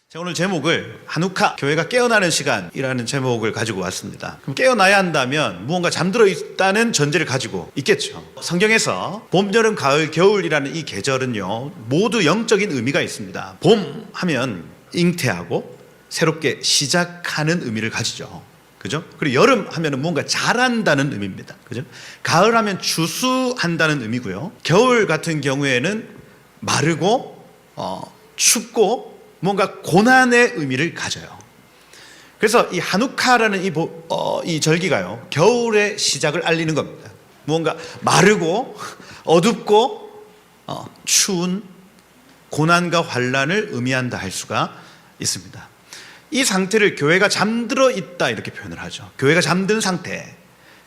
제가 오늘 제목을 하누카 교회가 깨어나는 시간이라는 제목을 가지고 왔습니다. 그럼 깨어나야 한다면 무언가 잠들어 있다는 전제를 가지고 있겠죠. 성경에서 봄, 여름, 가을, 겨울이라는 이 계절은요 모두 영적인 의미가 있습니다. 봄 하면 잉태하고 새롭게 시작하는 의미를 가지죠. 그죠? 그리고 여름 하면은 뭔가 자란다는 의미입니다. 그죠? 가을 하면 추수한다는 의미고요. 겨울 같은 경우에는 마르고 춥고 뭔가 고난의 의미를 가져요. 그래서 이 하누카라는 이 절기가요 겨울의 시작을 알리는 겁니다. 무언가 마르고 어둡고 추운 고난과 환란을 의미한다 할 수가 있습니다. 이 상태를 교회가 잠들어 있다 이렇게 표현을 하죠. 교회가 잠든 상태,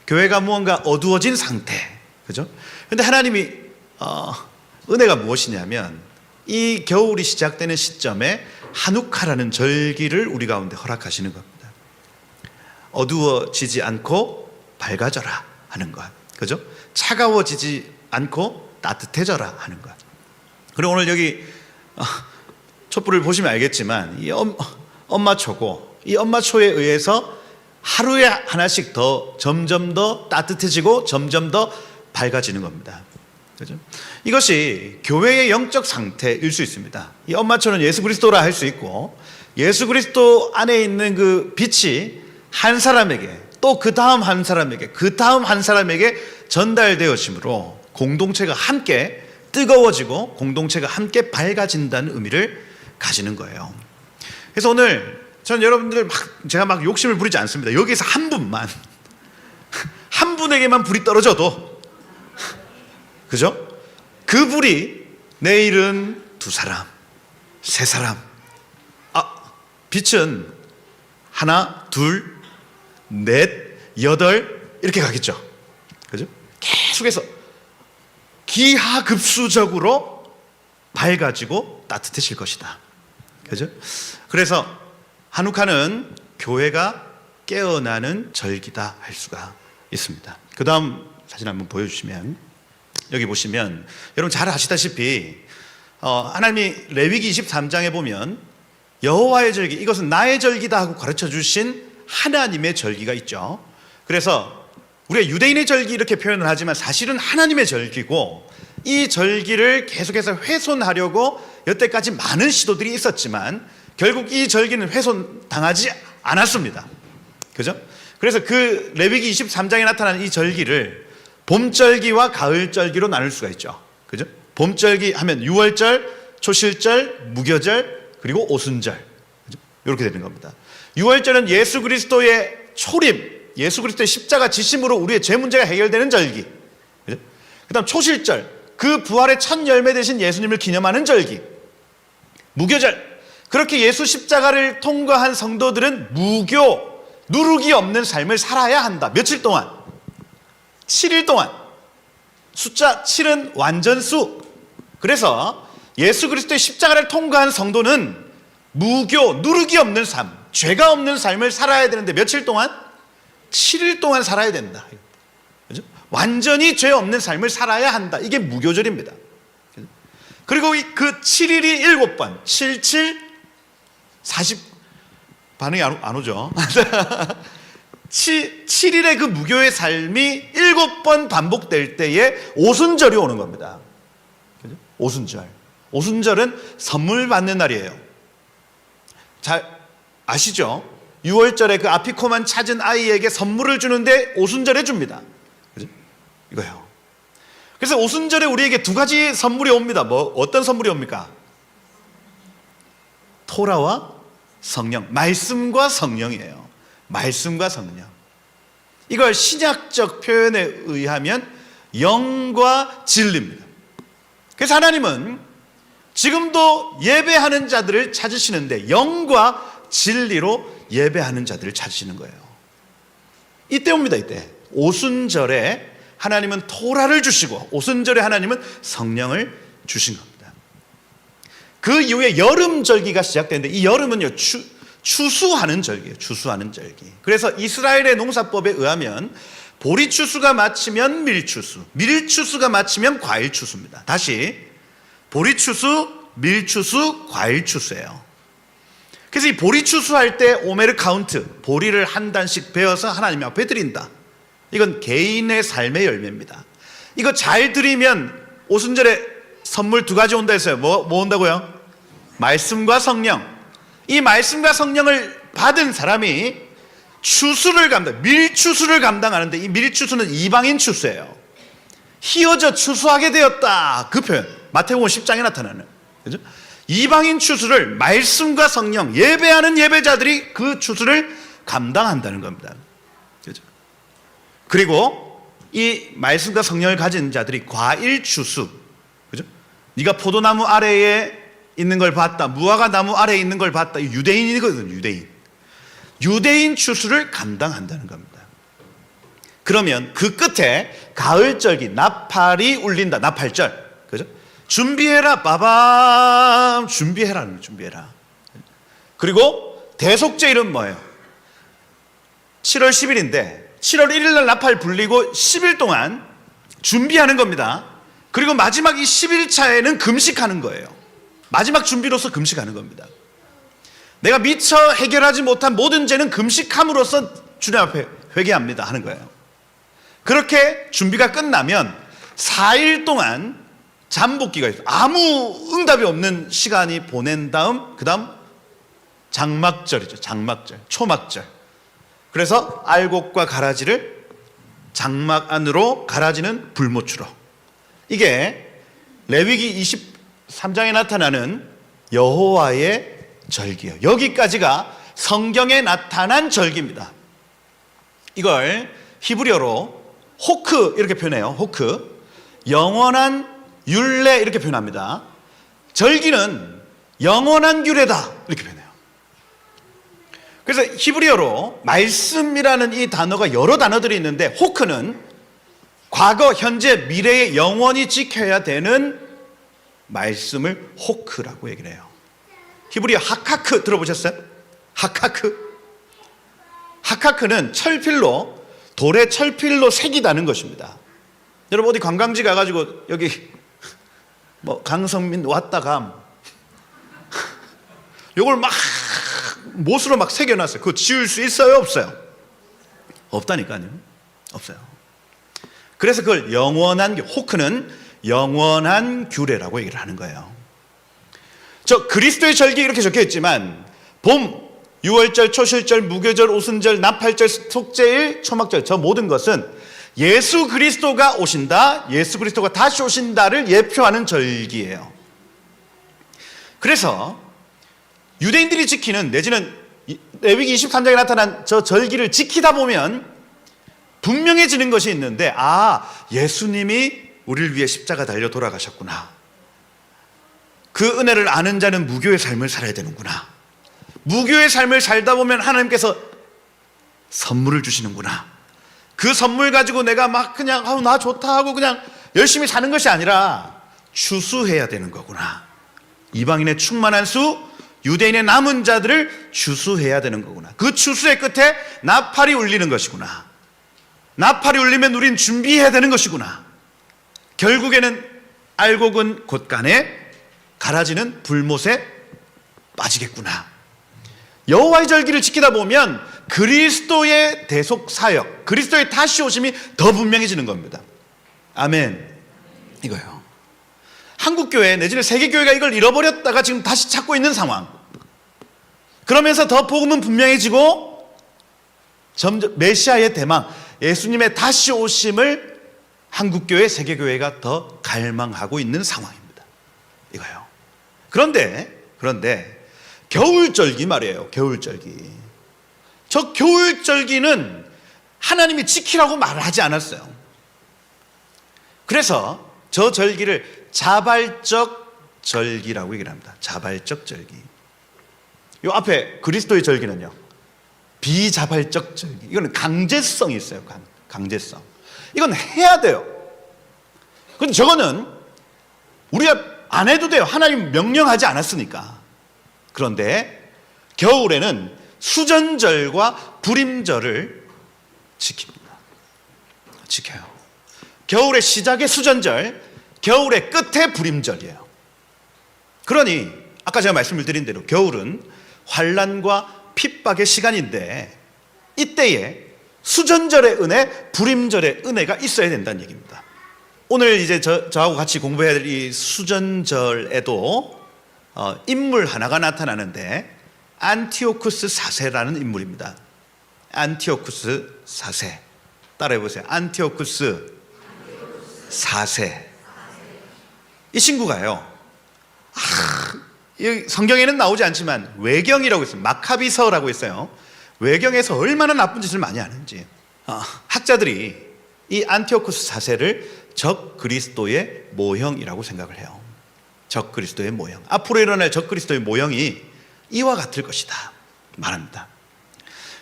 교회가 무언가 어두워진 상태, 그죠? 그런데 하나님이 은혜가 무엇이냐면 이 겨울이 시작되는 시점에 하누카라는 절기를 우리 가운데 허락하시는 겁니다. 어두워지지 않고 밝아져라 하는 것, 그죠? 차가워지지 않고 따뜻해져라 하는 것. 그리고 오늘 여기 촛불을 보시면 알겠지만 이 엄마초고, 이 엄마초에 의해서 하루에 하나씩 더 점점 더 따뜻해지고 점점 더 밝아지는 겁니다. 그죠? 이것이 교회의 영적 상태일 수 있습니다. 이 엄마초는 예수 그리스도라 할 수 있고, 예수 그리스도 안에 있는 그 빛이 한 사람에게 또 그 다음 한 사람에게 그 다음 한 사람에게 전달되어지므로 공동체가 함께 뜨거워지고 공동체가 함께 밝아진다는 의미를 가지는 거예요. 그래서 오늘 저는 여러분들 제가 막 욕심을 부리지 않습니다. 여기서 한 분만 한 분에게만 불이 떨어져도, 그죠? 그 불이 내일은 두 사람, 세 사람, 빛은 하나, 둘, 넷, 여덟 이렇게 가겠죠. 그죠? 계속해서 기하급수적으로 밝아지고 따뜻해질 것이다. 그죠? 그래서 하누카는 교회가 깨어나는 절기다 할 수가 있습니다. 그 다음 사진 한번 보여주시면, 여기 보시면 여러분 잘 아시다시피 하나님이 레위기 23장에 보면 여호와의 절기, 이것은 나의 절기다 하고 가르쳐 주신 하나님의 절기가 있죠. 그래서 우리가 유대인의 절기 이렇게 표현을 하지만 사실은 하나님의 절기고, 이 절기를 계속해서 훼손하려고 여태까지 많은 시도들이 있었지만 결국 이 절기는 훼손당하지 않았습니다. 그죠? 그래서 그 레위기 23장에 나타나는 이 절기를 봄절기와 가을절기로 나눌 수가 있죠. 그죠? 봄절기 하면 유월절, 초실절, 무교절, 그리고 오순절. 그죠? 이렇게 되는 겁니다. 유월절은 예수 그리스도의 초림, 예수 그리스도의 십자가 지심으로 우리의 죄 문제가 해결되는 절기. 그죠? 그 다음 초실절, 그 부활의 첫 열매 되신 예수님을 기념하는 절기. 무교절, 그렇게 예수 십자가를 통과한 성도들은 무교, 누룩이 없는 삶을 살아야 한다. 며칠 동안? 7일 동안. 숫자 7은 완전수. 그래서 예수 그리스도의 십자가를 통과한 성도는 무교, 누룩이 없는 삶, 죄가 없는 삶을 살아야 되는데 며칠 동안? 7일 동안 살아야 된다. 그죠? 완전히 죄 없는 삶을 살아야 한다. 이게 무교절입니다. 그리고 그 7일이 7번, 7, 7, 40, 반응이 안 오죠? 7일의 그 무교의 삶이 7번 반복될 때에 오순절이 오는 겁니다. 그죠? 오순절. 오순절은 선물 받는 날이에요. 잘 아시죠? 6월절에 그 아피코만 찾은 아이에게 선물을 주는데 오순절에 줍니다. 그죠? 이거요. 그래서 오순절에 우리에게 두 가지 선물이 옵니다. 어떤 선물이 옵니까? 토라와 성령, 말씀과 성령이에요. 말씀과 성령. 이걸 신약적 표현에 의하면 영과 진리입니다. 그래서 하나님은 지금도 예배하는 자들을 찾으시는데 영과 진리로 예배하는 자들을 찾으시는 거예요. 이때 옵니다. 이때 오순절에 하나님은 토라를 주시고 오순절에 하나님은 성령을 주신 겁니다. 그 이후에 여름절기가 시작되는데 이 여름은요 추수하는 절기예요. 추수하는 절기. 그래서 이스라엘의 농사법에 의하면 보리추수가 마치면 밀추수, 밀추수가 마치면 과일추수입니다. 다시 보리추수, 밀추수, 과일추수예요. 그래서 이 보리 추수할 때 오메르 카운트, 보리를 한 단씩 베어서 하나님 앞에 드린다. 이건 개인의 삶의 열매입니다. 이거 잘 드리면 오순절에 선물 두 가지 온다 했어요. 뭐 온다고요? 말씀과 성령. 이 말씀과 성령을 받은 사람이 추수를 밀추수를 감당하는데, 이 밀추수는 이방인 추수예요. 희어져 추수하게 되었다, 그 표현, 마태복음 10장에 나타나는, 그죠? 이방인 추수를 말씀과 성령, 예배하는 예배자들이 그 추수를 감당한다는 겁니다. 그죠? 그리고 이 말씀과 성령을 가진 자들이 과일 추수, 그죠? 네가 포도나무 아래에 있는 걸 봤다, 무화과 나무 아래에 있는 걸 봤다. 유대인이거든요. 유대인 추수를 감당한다는 겁니다. 그러면 그 끝에 가을절기, 나팔이 울린다. 나팔절, 그죠? 준비해라, 빠밤, 준비해라. 그리고 대속제일은 뭐예요? 7월 10일인데 7월 1일 날 나팔 불리고 10일 동안 준비하는 겁니다. 그리고 마지막 이 10일차에는 금식하는 거예요. 마지막 준비로서 금식하는 겁니다. 내가 미처 해결하지 못한 모든 죄는 금식함으로써 주님 앞에 회개합니다 하는 거예요. 그렇게 준비가 끝나면 4일 동안 잠복기가 있어요. 아무 응답이 없는 시간이 보낸 다음, 그 다음 장막절이죠. 장막절, 초막절. 그래서 알곡과 가라지를 장막 안으로 가라지는 불모추로. 이게 레위기 23장에 나타나는 여호와의 절기예요. 여기까지가 성경에 나타난 절기입니다. 이걸 히브리어로 호크 이렇게 표현해요. 호크, 영원한 율례 이렇게 표현합니다. 절기는 영원한 규례다 이렇게 표현해요. 그래서 히브리어로 말씀이라는 이 단어가 여러 단어들이 있는데, 호크는 과거, 현재, 미래에 영원히 지켜야 되는 말씀을 호크라고 얘기를 해요. 히브리어 하카크 들어보셨어요? 하카크는 철필로, 돌에 철필로 새기다는 것입니다. 여러분 어디 관광지 가가지고 여기 뭐 강성민 왔다감 요걸 막 못으로 막 새겨놨어요. 그거 지울 수 있어요? 없어요? 없다니까요. 없어요. 그래서 그걸 호크는 영원한 규례라고 얘기를 하는 거예요. 저 그리스도의 절기 이렇게 적혀 있지만 봄, 유월절, 초실절, 무교절, 오순절, 나팔절, 속죄일, 초막절, 저 모든 것은 예수 그리스도가 오신다, 예수 그리스도가 다시 오신다를 예표하는 절기예요. 그래서 유대인들이 지키는, 내지는 레위기 23장에 나타난 저 절기를 지키다 보면 분명해지는 것이 있는데, 예수님이 우리를 위해 십자가 달려 돌아가셨구나. 그 은혜를 아는 자는 무교의 삶을 살아야 되는구나. 무교의 삶을 살다 보면 하나님께서 선물을 주시는구나. 그 선물 가지고 내가 막 그냥 나 좋다 하고 그냥 열심히 사는 것이 아니라 추수해야 되는 거구나. 이방인의 충만한 수, 유대인의 남은 자들을 추수해야 되는 거구나. 그 추수의 끝에 나팔이 울리는 것이구나. 나팔이 울리면 우린 준비해야 되는 것이구나. 결국에는 알곡은 곳간에, 가라지는 불못에 빠지겠구나. 여호와의 절기를 지키다 보면 그리스도의 대속 사역, 그리스도의 다시 오심이 더 분명해지는 겁니다. 아멘. 이거예요. 한국교회 내지는 세계교회가 이걸 잃어버렸다가 지금 다시 찾고 있는 상황. 그러면서 더 복음은 분명해지고 점점 메시아의 대망, 예수님의 다시 오심을 한국교회, 세계교회가 더 갈망하고 있는 상황입니다. 이거예요. 그런데 겨울절기 말이에요. 겨울절기. 저 겨울절기는 하나님이 지키라고 말을 하지 않았어요. 그래서 저 절기를 자발적 절기라고 얘기를 합니다. 자발적 절기. 이 앞에 그리스도의 절기는요, 비자발적 절기. 이거는 강제성이 있어요. 강제성. 이건 해야 돼요. 근데 저거는 우리가 안 해도 돼요. 하나님 명령하지 않았으니까. 그런데 겨울에는 수전절과 불임절을 지킵니다. 지켜요. 겨울의 시작에 수전절, 겨울의 끝에 불임절이에요. 그러니 아까 제가 말씀을 드린 대로 겨울은 환난과 핍박의 시간인데 이때에 수전절의 은혜, 불임절의 은혜가 있어야 된다는 얘기입니다. 오늘 이제 저하고 같이 공부해야 될 이 수전절에도 인물 하나가 나타나는데 안티오쿠스 4세라는 인물입니다. 안티오쿠스 4세. 따라해보세요. 안티오쿠스 4세. 이 친구가요, 성경에는 나오지 않지만 외경이라고 있어요. 마카비서라고 있어요. 외경에서 얼마나 나쁜 짓을 많이 하는지. 학자들이 이 안티오쿠스 4세를 적 그리스도의 모형이라고 생각을 해요. 적 그리스도의 모형. 앞으로 일어날 적 그리스도의 모형이 이와 같을 것이다 말합니다.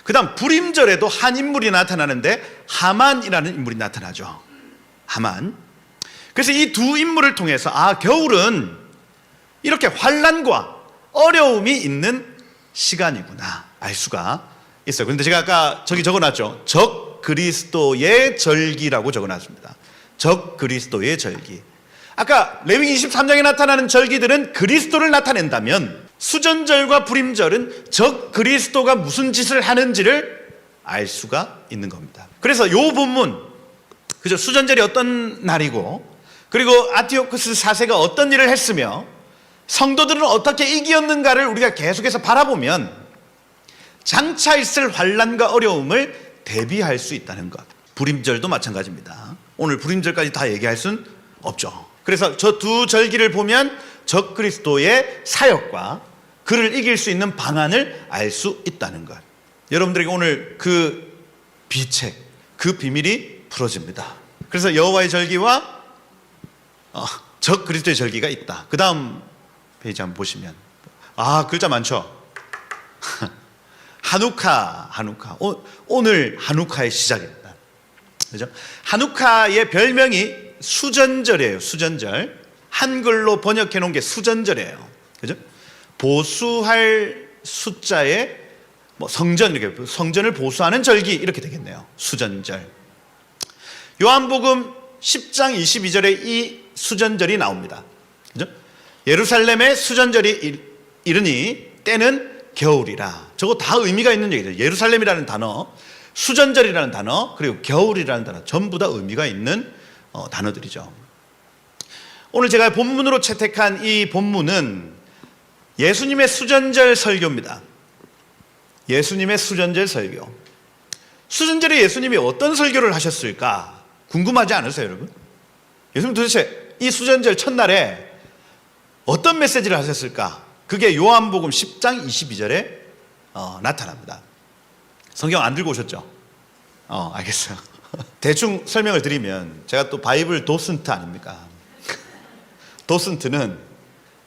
그 다음 불임절에도 한 인물이 나타나는데 하만이라는 인물이 나타나죠. 하만. 그래서 이 두 인물을 통해서 겨울은 이렇게 환난과 어려움이 있는 시간이구나 알 수가 있어요. 그런데 제가 아까 저기 적어놨죠. 적 그리스도의 절기라고 적어놨습니다. 적 그리스도의 절기. 아까 레위기 23장에 나타나는 절기들은 그리스도를 나타낸다면 수전절과 불임절은 적 그리스도가 무슨 짓을 하는지를 알 수가 있는 겁니다. 그래서 이 본문, 그죠? 수전절이 어떤 날이고, 그리고 안티오쿠스 4세가 어떤 일을 했으며 성도들은 어떻게 이기었는가를 우리가 계속해서 바라보면 장차 있을 환난과 어려움을 대비할 수 있다는 것. 불임절도 마찬가지입니다. 오늘 불임절까지 다 얘기할 수는 없죠. 그래서 저 두 절기를 보면 적 그리스도의 사역과 그를 이길 수 있는 방안을 알 수 있다는 것. 여러분들에게 오늘 그 비책, 그 비밀이 풀어집니다. 그래서 여호와의 절기와 적 그리스도의 절기가 있다. 그 다음 페이지 한번 보시면 글자 많죠. 하누카. 오늘 하누카의 시작입니다. 그죠? 하누카의 별명이 수전절이에요. 수전절. 한글로 번역해 놓은 게 수전절이에요. 그죠? 보수할 숫자에 성전, 이렇게 성전을 보수하는 절기 이렇게 되겠네요. 수전절. 요한복음 10장 22절에 이 수전절이 나옵니다. 그죠? 예루살렘의 수전절이 이르니 때는 겨울이라. 저거 다 의미가 있는 얘기죠. 예루살렘이라는 단어, 수전절이라는 단어, 그리고 겨울이라는 단어, 전부 다 의미가 있는 단어들이죠. 오늘 제가 본문으로 채택한 이 본문은 예수님의 수전절 설교입니다. 예수님의 수전절 설교. 수전절에 예수님이 어떤 설교를 하셨을까 궁금하지 않으세요, 여러분? 예수님 도대체 이 수전절 첫날에 어떤 메시지를 하셨을까? 그게 요한복음 10장 22절에 나타납니다. 성경 안 들고 오셨죠? 알겠어요. 대충 설명을 드리면, 제가 또 바이블 도슨트 아닙니까? 도슨트는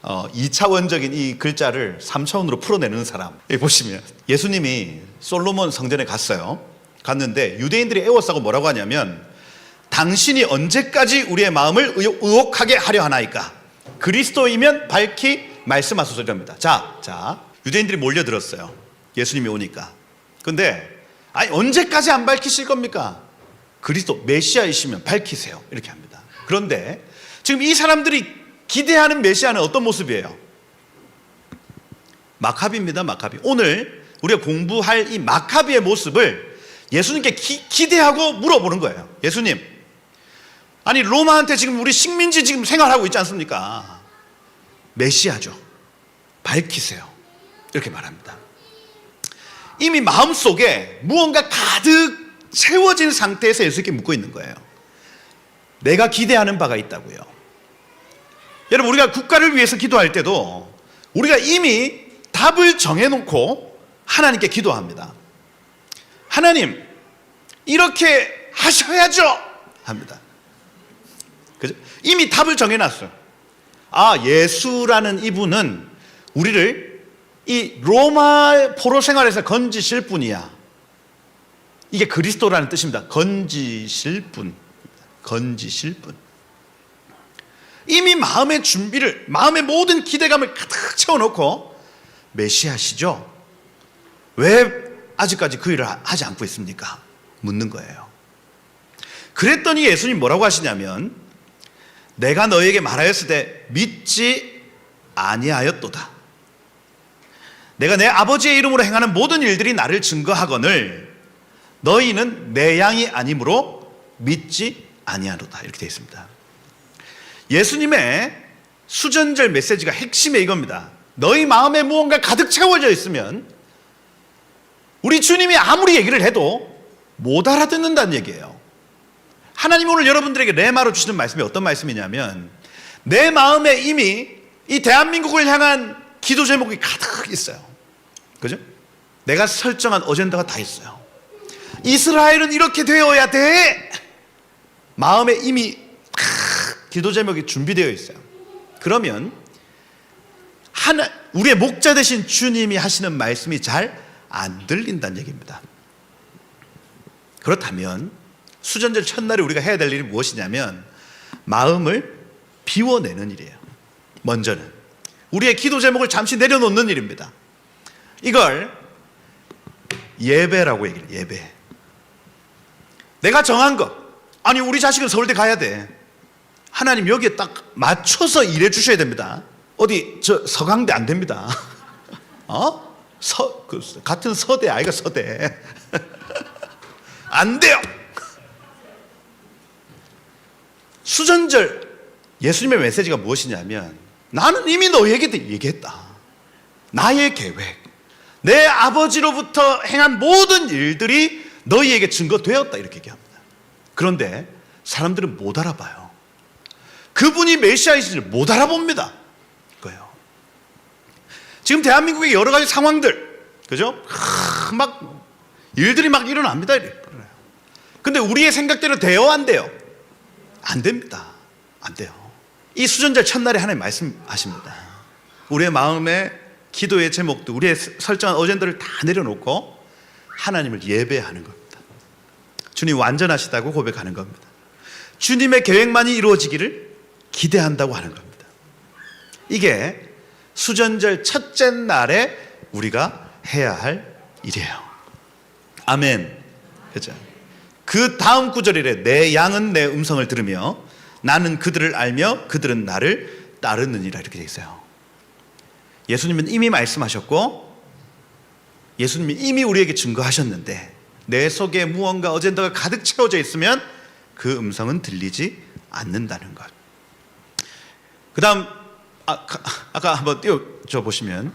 2차원적인 이 글자를 3차원으로 풀어내는 사람. 여기 보시면 예수님이 솔로몬 성전에 갔어요. 갔는데 유대인들이 에워싸고 뭐라고 하냐면, 당신이 언제까지 우리의 마음을 의혹하게 하려 하나이까? 그리스도이면 밝히 말씀하소서 이럽니다. 자, 유대인들이 몰려들었어요. 예수님이 오니까. 근데 언제까지 안 밝히실 겁니까? 그리스도 메시아이시면 밝히세요. 이렇게 합니다. 그런데 지금 이 사람들이 기대하는 메시아는 어떤 모습이에요? 마카비입니다. 마카비. 오늘 우리가 공부할 이 마카비의 모습을 예수님께 기대하고 물어보는 거예요. 예수님, 아니 로마한테 지금 우리 식민지 지금 생활하고 있지 않습니까? 메시아죠. 밝히세요. 이렇게 말합니다. 이미 마음속에 무언가 가득 채워진 상태에서 예수님께 묻고 있는 거예요. 내가 기대하는 바가 있다고요. 여러분, 우리가 국가를 위해서 기도할 때도 우리가 이미 답을 정해놓고 하나님께 기도합니다. 하나님, 이렇게 하셔야죠 합니다. 그죠? 이미 답을 정해놨어요. 예수라는 이분은 우리를 이 로마 포로 생활에서 건지실 분이야. 이게 그리스도라는 뜻입니다. 건지실 분. 건지실 분. 이미 마음의 준비를, 마음의 모든 기대감을 가득 채워놓고 메시아시죠? 왜 아직까지 그 일을 하지 않고 있습니까? 묻는 거예요. 그랬더니 예수님 뭐라고 하시냐면, 내가 너에게 말하였을 때 믿지 아니하였도다. 내가 내 아버지의 이름으로 행하는 모든 일들이 나를 증거하거늘 너희는 내 양이 아니므로 믿지 아니하노다. 이렇게 되어 있습니다. 예수님의 수전절 메시지가 핵심이 이겁니다. 너희 마음에 무언가 가득 채워져 있으면 우리 주님이 아무리 얘기를 해도 못 알아듣는다는 얘기예요. 하나님 오늘 여러분들에게 레마로 주시는 말씀이 어떤 말씀이냐면, 내 마음에 이미 이 대한민국을 향한 기도 제목이 가득 있어요. 그죠? 내가 설정한 어젠다가 다 있어요. 이스라엘은 이렇게 되어야 돼. 마음에 이미 기도 제목이 준비되어 있어요. 그러면 우리의 목자 되신 주님이 하시는 말씀이 잘 안 들린다는 얘기입니다. 그렇다면 수전절 첫날에 우리가 해야 될 일이 무엇이냐면 마음을 비워내는 일이에요. 먼저는 우리의 기도 제목을 잠시 내려놓는 일입니다. 이걸 예배라고 얘기해요. 예배. 내가 정한 것, 아니 우리 자식은 서울대 가야 돼. 하나님 여기에 딱 맞춰서 일해 주셔야 됩니다. 어디 저 서강대 안 됩니다. 같은 서대 아이가 서대. 안 돼요. 수전절 예수님의 메시지가 무엇이냐면, 나는 이미 너희에게 얘기했다. 나의 계획, 내 아버지로부터 행한 모든 일들이 너희에게 증거되었다. 이렇게 얘기합니다. 그런데 사람들은 못 알아봐요. 그분이 메시아이신지를 못 알아봅니다. 그거예요. 지금 대한민국의 여러 가지 상황들, 그죠? 막 일들이 막 일어납니다. 근데 우리의 생각대로 돼요, 안 돼요? 안 됩니다. 안 돼요. 이 수전절 첫날에 하나님 말씀하십니다. 우리의 마음에 기도의 제목도, 우리의 설정한 어젠다를 다 내려놓고 하나님을 예배하는 겁니다. 주님 완전하시다고 고백하는 겁니다. 주님의 계획만이 이루어지기를 기대한다고 하는 겁니다. 이게 수전절 첫째 날에 우리가 해야 할 일이에요. 아멘. 그렇죠? 그 다음 구절에 내 양은 내 음성을 들으며 나는 그들을 알며 그들은 나를 따르느니라. 이렇게 되어 있어요. 예수님은 이미 말씀하셨고 예수님이 이미 우리에게 증거하셨는데, 내 속에 무언가 어젠다가 가득 채워져 있으면 그 음성은 들리지 않는다는 것. 그 다음 아까 한번 띄워줘 보시면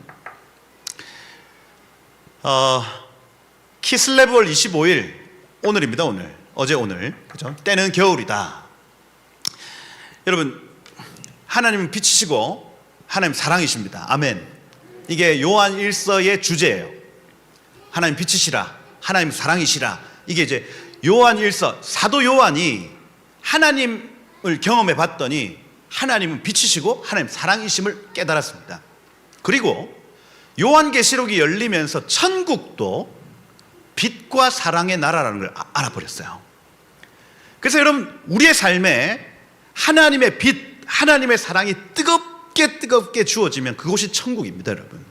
키슬레브월 25일, 오늘입니다. 오늘. 그죠? 때는 겨울이다. 여러분, 하나님은 빛이시고 하나님 사랑이십니다. 아멘. 이게 요한 1서의 주제예요. 하나님 빛이시라, 하나님 사랑이시라. 이게 이제 요한 1서, 사도 요한이 하나님을 경험해 봤더니 하나님은 빛이시고 하나님 사랑이심을 깨달았습니다. 그리고 요한계시록이 열리면서 천국도 빛과 사랑의 나라라는 걸 알아버렸어요. 그래서 여러분, 우리의 삶에 하나님의 빛, 하나님의 사랑이 뜨겁게 주어지면 그곳이 천국입니다. 여러분,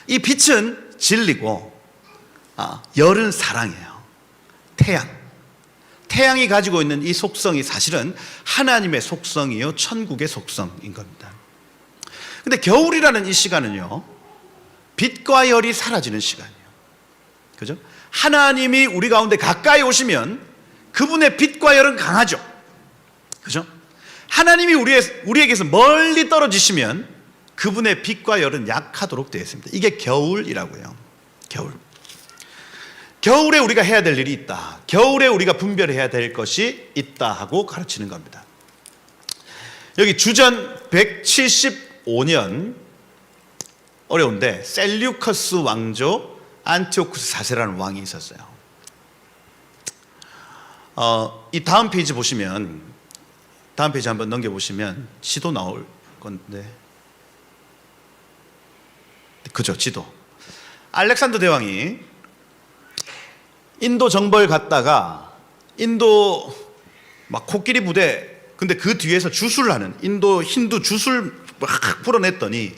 이 빛은 진리고 열은 사랑이에요. 태양이 가지고 있는 이 속성이 사실은 하나님의 속성이요 천국의 속성인 겁니다. 근데 겨울이라는 이 시간은요, 빛과 열이 사라지는 시간이에요. 그죠? 하나님이 우리 가운데 가까이 오시면 그분의 빛과 열은 강하죠. 그죠? 하나님이 우리에게서 멀리 떨어지시면 그분의 빛과 열은 약하도록 되어 있습니다. 이게 겨울이라고요. 겨울에 우리가 해야 될 일이 있다. 겨울에 우리가 분별해야 될 것이 있다 하고 가르치는 겁니다. 여기 주전 175년, 어려운데, 셀류커스 왕조 안티오쿠스 4세라는 왕이 있었어요. 이 다음 페이지 보시면, 다음 페이지 한번 넘겨보시면 지도 나올 건데, 그죠, 지도. 알렉산더 대왕이 인도 정벌 갔다가 인도 막 코끼리 부대, 근데 그 뒤에서 주술을 하는 인도 힌두 주술 막 풀어냈더니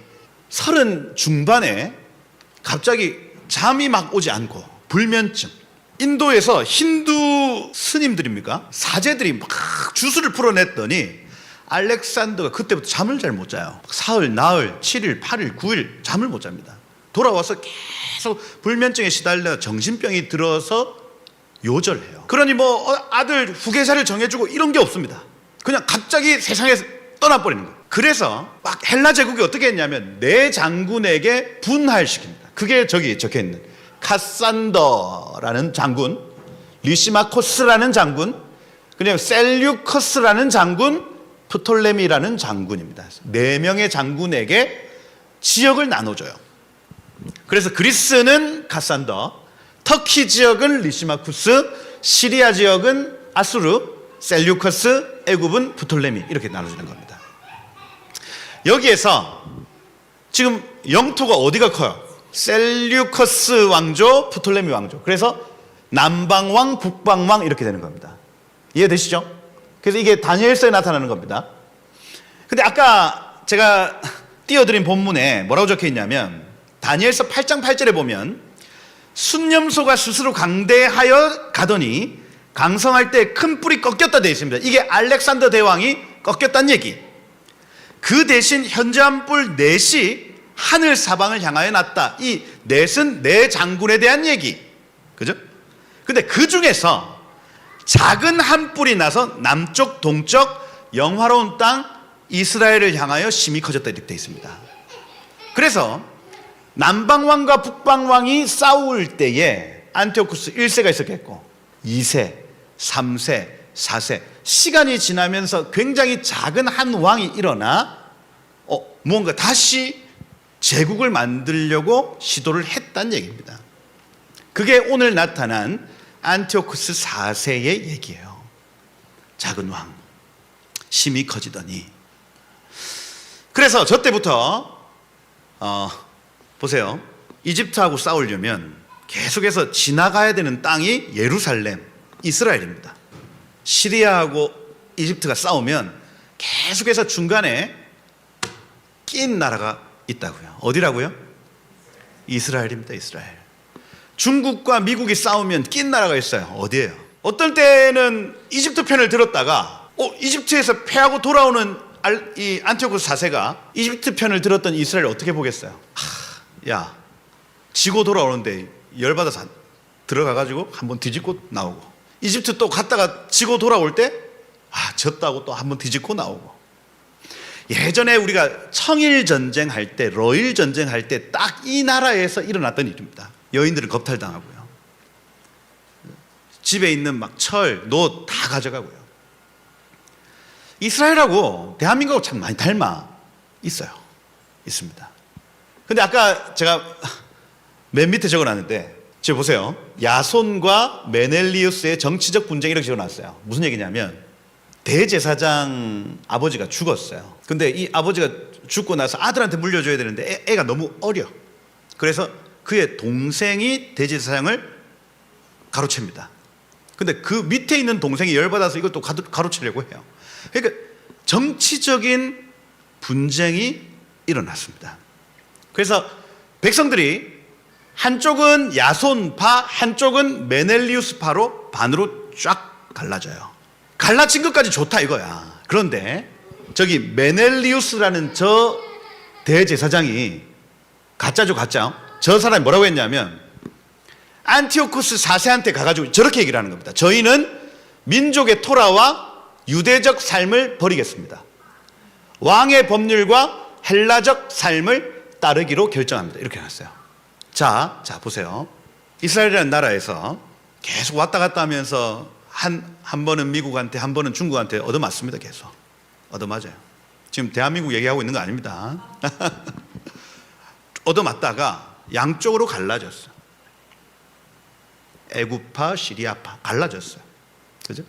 30 중반에 갑자기 잠이 막 오지 않고 불면증. 인도에서 힌두 스님들입니까? 사제들이 막 주술을 풀어냈더니 알렉산더가 그때부터 잠을 잘 못 자요. 사흘, 나흘, 7일, 8일, 9일 잠을 못 잡니다. 돌아와서 계속 불면증에 시달려 정신병이 들어서 요절해요. 그러니 뭐 아들 후계자를 정해주고 이런 게 없습니다. 그냥 갑자기 세상에서 떠나버리는 거예요. 그래서 막 헬라 제국이 어떻게 했냐면 네 장군에게 분할시킵니다. 그게 저기 적혀있는 카산더라는 장군, 리시마코스라는 장군, 그냥 셀류커스라는 장군, 프톨레미라는 장군입니다. 네 명의 장군에게 지역을 나눠줘요. 그래서 그리스는 카산더, 터키 지역은 리시마쿠스, 시리아 지역은 아수르, 셀류커스, 애굽은 프톨레미, 이렇게 나눠주는 겁니다. 여기에서 지금 영토가 어디가 커요? 셀류커스 왕조, 프톨레미 왕조. 그래서 남방왕, 북방왕 이렇게 되는 겁니다. 이해되시죠? 그래서 이게 다니엘서에 나타나는 겁니다. 근데 아까 제가 띄워드린 본문에 뭐라고 적혀 있냐면 다니엘서 8장 8절에 보면 순념소가 스스로 강대하여 가더니 강성할 때 큰 뿔이 꺾였다 되어 있습니다. 이게 알렉산더 대왕이 꺾였다는 얘기. 그 대신 현저한 뿔 넷이 하늘 사방을 향하여 났다. 이 넷은 네 장군에 대한 얘기. 그죠? 근데 그 중에서 작은 한 뿔이 나서 남쪽 동쪽 영화로운 땅 이스라엘을 향하여 심히 커졌다 이렇게 되어 있습니다. 그래서 남방왕과 북방왕이 싸울 때에 안티오쿠스 1세가 있었겠고 2세, 3세, 4세 시간이 지나면서 굉장히 작은 한 왕이 일어나 무언가 다시 제국을 만들려고 시도를 했다는 얘기입니다. 그게 오늘 나타난 안티오쿠스 4세의 얘기예요. 작은 왕, 심히 커지더니. 그래서 저 때부터 보세요. 이집트하고 싸우려면 계속해서 지나가야 되는 땅이 예루살렘, 이스라엘입니다. 시리아하고 이집트가 싸우면 계속해서 중간에 낀 나라가 있다고요. 어디라고요? 이스라엘입니다. 이스라엘. 중국과 미국이 싸우면 낀 나라가 있어요. 어디예요? 어떤 때는 이집트 편을 들었다가 이집트에서 패하고 돌아오는 이 안티오쿠스 4세가 이집트 편을 들었던 이스라엘을 어떻게 보겠어요? 야, 지고 돌아오는데 열받아서 들어가가지고 한번 뒤집고 나오고, 이집트 또 갔다가 지고 돌아올 때 졌다고 또 한번 뒤집고 나오고. 예전에 우리가 청일 전쟁할 때, 러일 전쟁할 때 딱 이 나라에서 일어났던 일입니다. 여인들은 겁탈당하고요. 집에 있는 막 철, 놋 다 가져가고요. 이스라엘하고 대한민국하고 참 많이 닮아 있습니다. 근데 아까 제가 맨 밑에 적어놨는데, 지금 보세요. 야손과 메넬리우스의 정치적 분쟁 이렇게 적어놨어요. 무슨 얘기냐면 대제사장 아버지가 죽었어요. 근데 이 아버지가 죽고 나서 아들한테 물려줘야 되는데 애가 너무 어려. 그래서 그의 동생이 대제사장을 가로챕니다. 근데 그 밑에 있는 동생이 열받아서 이것도 가로채려고 해요. 그러니까 정치적인 분쟁이 일어났습니다. 그래서 백성들이 한쪽은 야손파, 한쪽은 메넬리우스파로 반으로 쫙 갈라져요. 갈라진 것까지 좋다 이거야. 그런데 저기 메넬리우스라는 저 대제사장이 가짜죠, 가짜. 저 사람이 뭐라고 했냐면 안티오쿠스 4세한테 가가지고 저렇게 얘기를 하는 겁니다. 저희는 민족의 토라와 유대적 삶을 버리겠습니다. 왕의 법률과 헬라적 삶을 따르기로 결정합니다. 이렇게 해놨어요. 자 보세요. 이스라엘이라는 나라에서 계속 왔다 갔다 하면서 한 번은 미국한테, 한 번은 중국한테 얻어맞습니다. 계속 얻어맞아요. 지금 대한민국 얘기하고 있는 거 아닙니다. 얻어맞다가 양쪽으로 갈라졌어요. 애굽파, 시리아파 갈라졌어요. 그죠?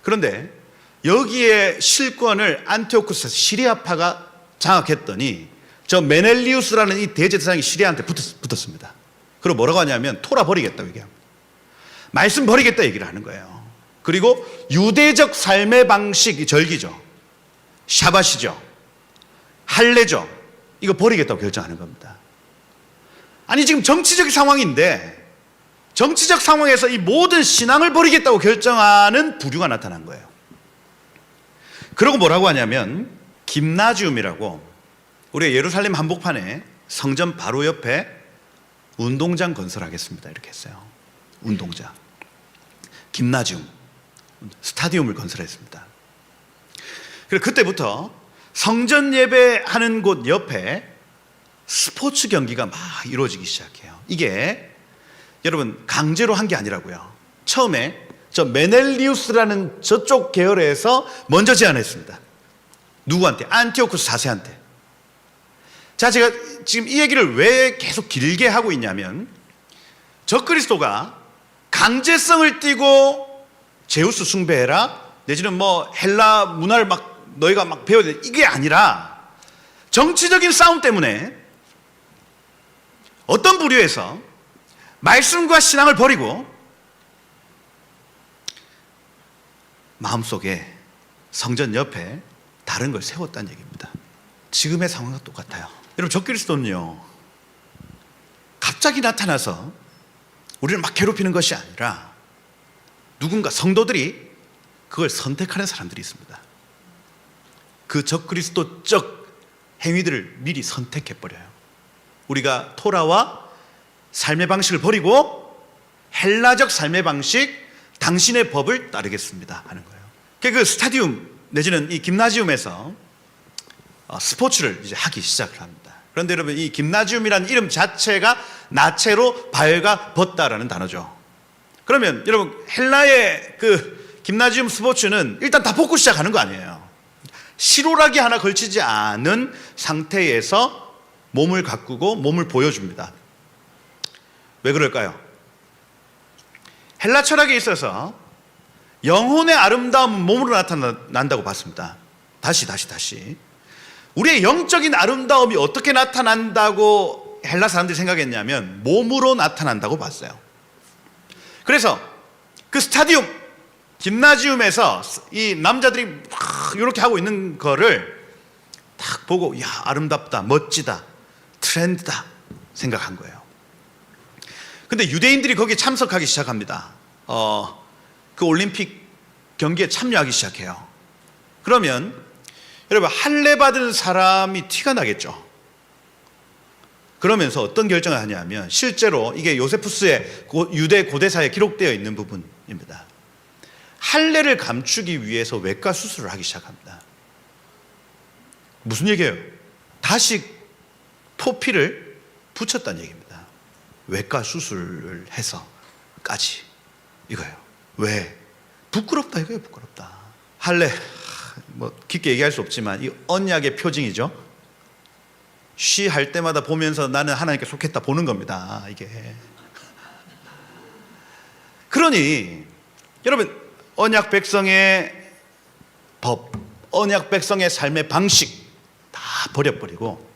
그런데 여기에 실권을 안티오쿠스 시리아파가 장악했더니 저 메넬리우스라는 이 대제사장이 시리아한테 붙었습니다. 그리고 뭐라고 하냐면 토라 버리겠다고 얘기합니다. 말씀 버리겠다 얘기를 하는 거예요. 그리고 유대적 삶의 방식이 절기죠. 샤밧이죠. 할례죠. 이거 버리겠다고 결정하는 겁니다. 아니 지금 정치적 상황인데 정치적 상황에서 이 모든 신앙을 버리겠다고 결정하는 부류가 나타난 거예요. 그러고 뭐라고 하냐면 김나지움이라고 우리 예루살렘 한복판에 성전 바로 옆에 운동장 건설하겠습니다. 이렇게 했어요. 운동장. 김나지움, 스타디움을 건설했습니다. 그리고 그때부터 성전 예배하는 곳 옆에 스포츠 경기가 막 이루어지기 시작해요. 이게 여러분 강제로 한 게 아니라고요. 처음에 저 메넬리우스라는 저쪽 계열에서 먼저 제안했습니다. 누구한테? 안티오쿠스 4세한테. 자, 제가 지금 이 얘기를 왜 계속 길게 하고 있냐면 적그리스도가 강제성을 띠고 제우스 숭배해라 내지는 뭐 헬라 문화를 막 너희가 막 배워야 돼, 이게 아니라 정치적인 싸움 때문에 어떤 부류에서 말씀과 신앙을 버리고 마음속에 성전 옆에 다른 걸 세웠다는 얘기입니다. 지금의 상황과 똑같아요. 여러분, 적그리스도는요 갑자기 나타나서 우리를 막 괴롭히는 것이 아니라 누군가 성도들이 그걸 선택하는 사람들이 있습니다. 그 적그리스도적 행위들을 미리 선택해버려요. 우리가 토라와 삶의 방식을 버리고 헬라적 삶의 방식, 당신의 법을 따르겠습니다 하는 거예요. 그 스타디움 내지는 이 김나지움에서 스포츠를 이제 하기 시작을 합니다. 그런데 여러분, 이 김나지움이라는 이름 자체가 나체로 발가 벗다라는 단어죠. 그러면 여러분, 헬라의 그 김나지움 스포츠는 일단 다 벗고 시작하는 거 아니에요. 실오라기 하나 걸치지 않은 상태에서 몸을 가꾸고 몸을 보여줍니다. 왜 그럴까요? 헬라 철학에 있어서 영혼의 아름다움은 몸으로 나타난다고 봤습니다. 다시 우리의 영적인 아름다움이 어떻게 나타난다고 헬라 사람들이 생각했냐면 몸으로 나타난다고 봤어요. 그래서 그 스타디움, 김나지움에서 이 남자들이 막 이렇게 하고 있는 거를 딱 보고, 야, 아름답다, 멋지다, 트렌드다 생각한 거예요. 근데 유대인들이 거기에 참석하기 시작합니다. 그 올림픽 경기에 참여하기 시작해요. 그러면 여러분, 할례 받은 사람이 티가 나겠죠. 그러면서 어떤 결정을 하냐면, 실제로 이게 요세푸스의 유대 고대사에 기록되어 있는 부분입니다. 할례를 감추기 위해서 외과 수술을 하기 시작합니다. 무슨 얘기예요? 다시 토피를 붙였다는 얘기입니다. 외과 수술을 해서까지 이거예요. 왜? 부끄럽다 이거예요. 부끄럽다. 할례, 뭐 깊게 얘기할 수 없지만 이 언약의 표징이죠. 쉬할 때마다 보면서 나는 하나님께 속했다 보는 겁니다. 이게. 그러니 여러분, 언약 백성의 법, 언약 백성의 삶의 방식 다 버려버리고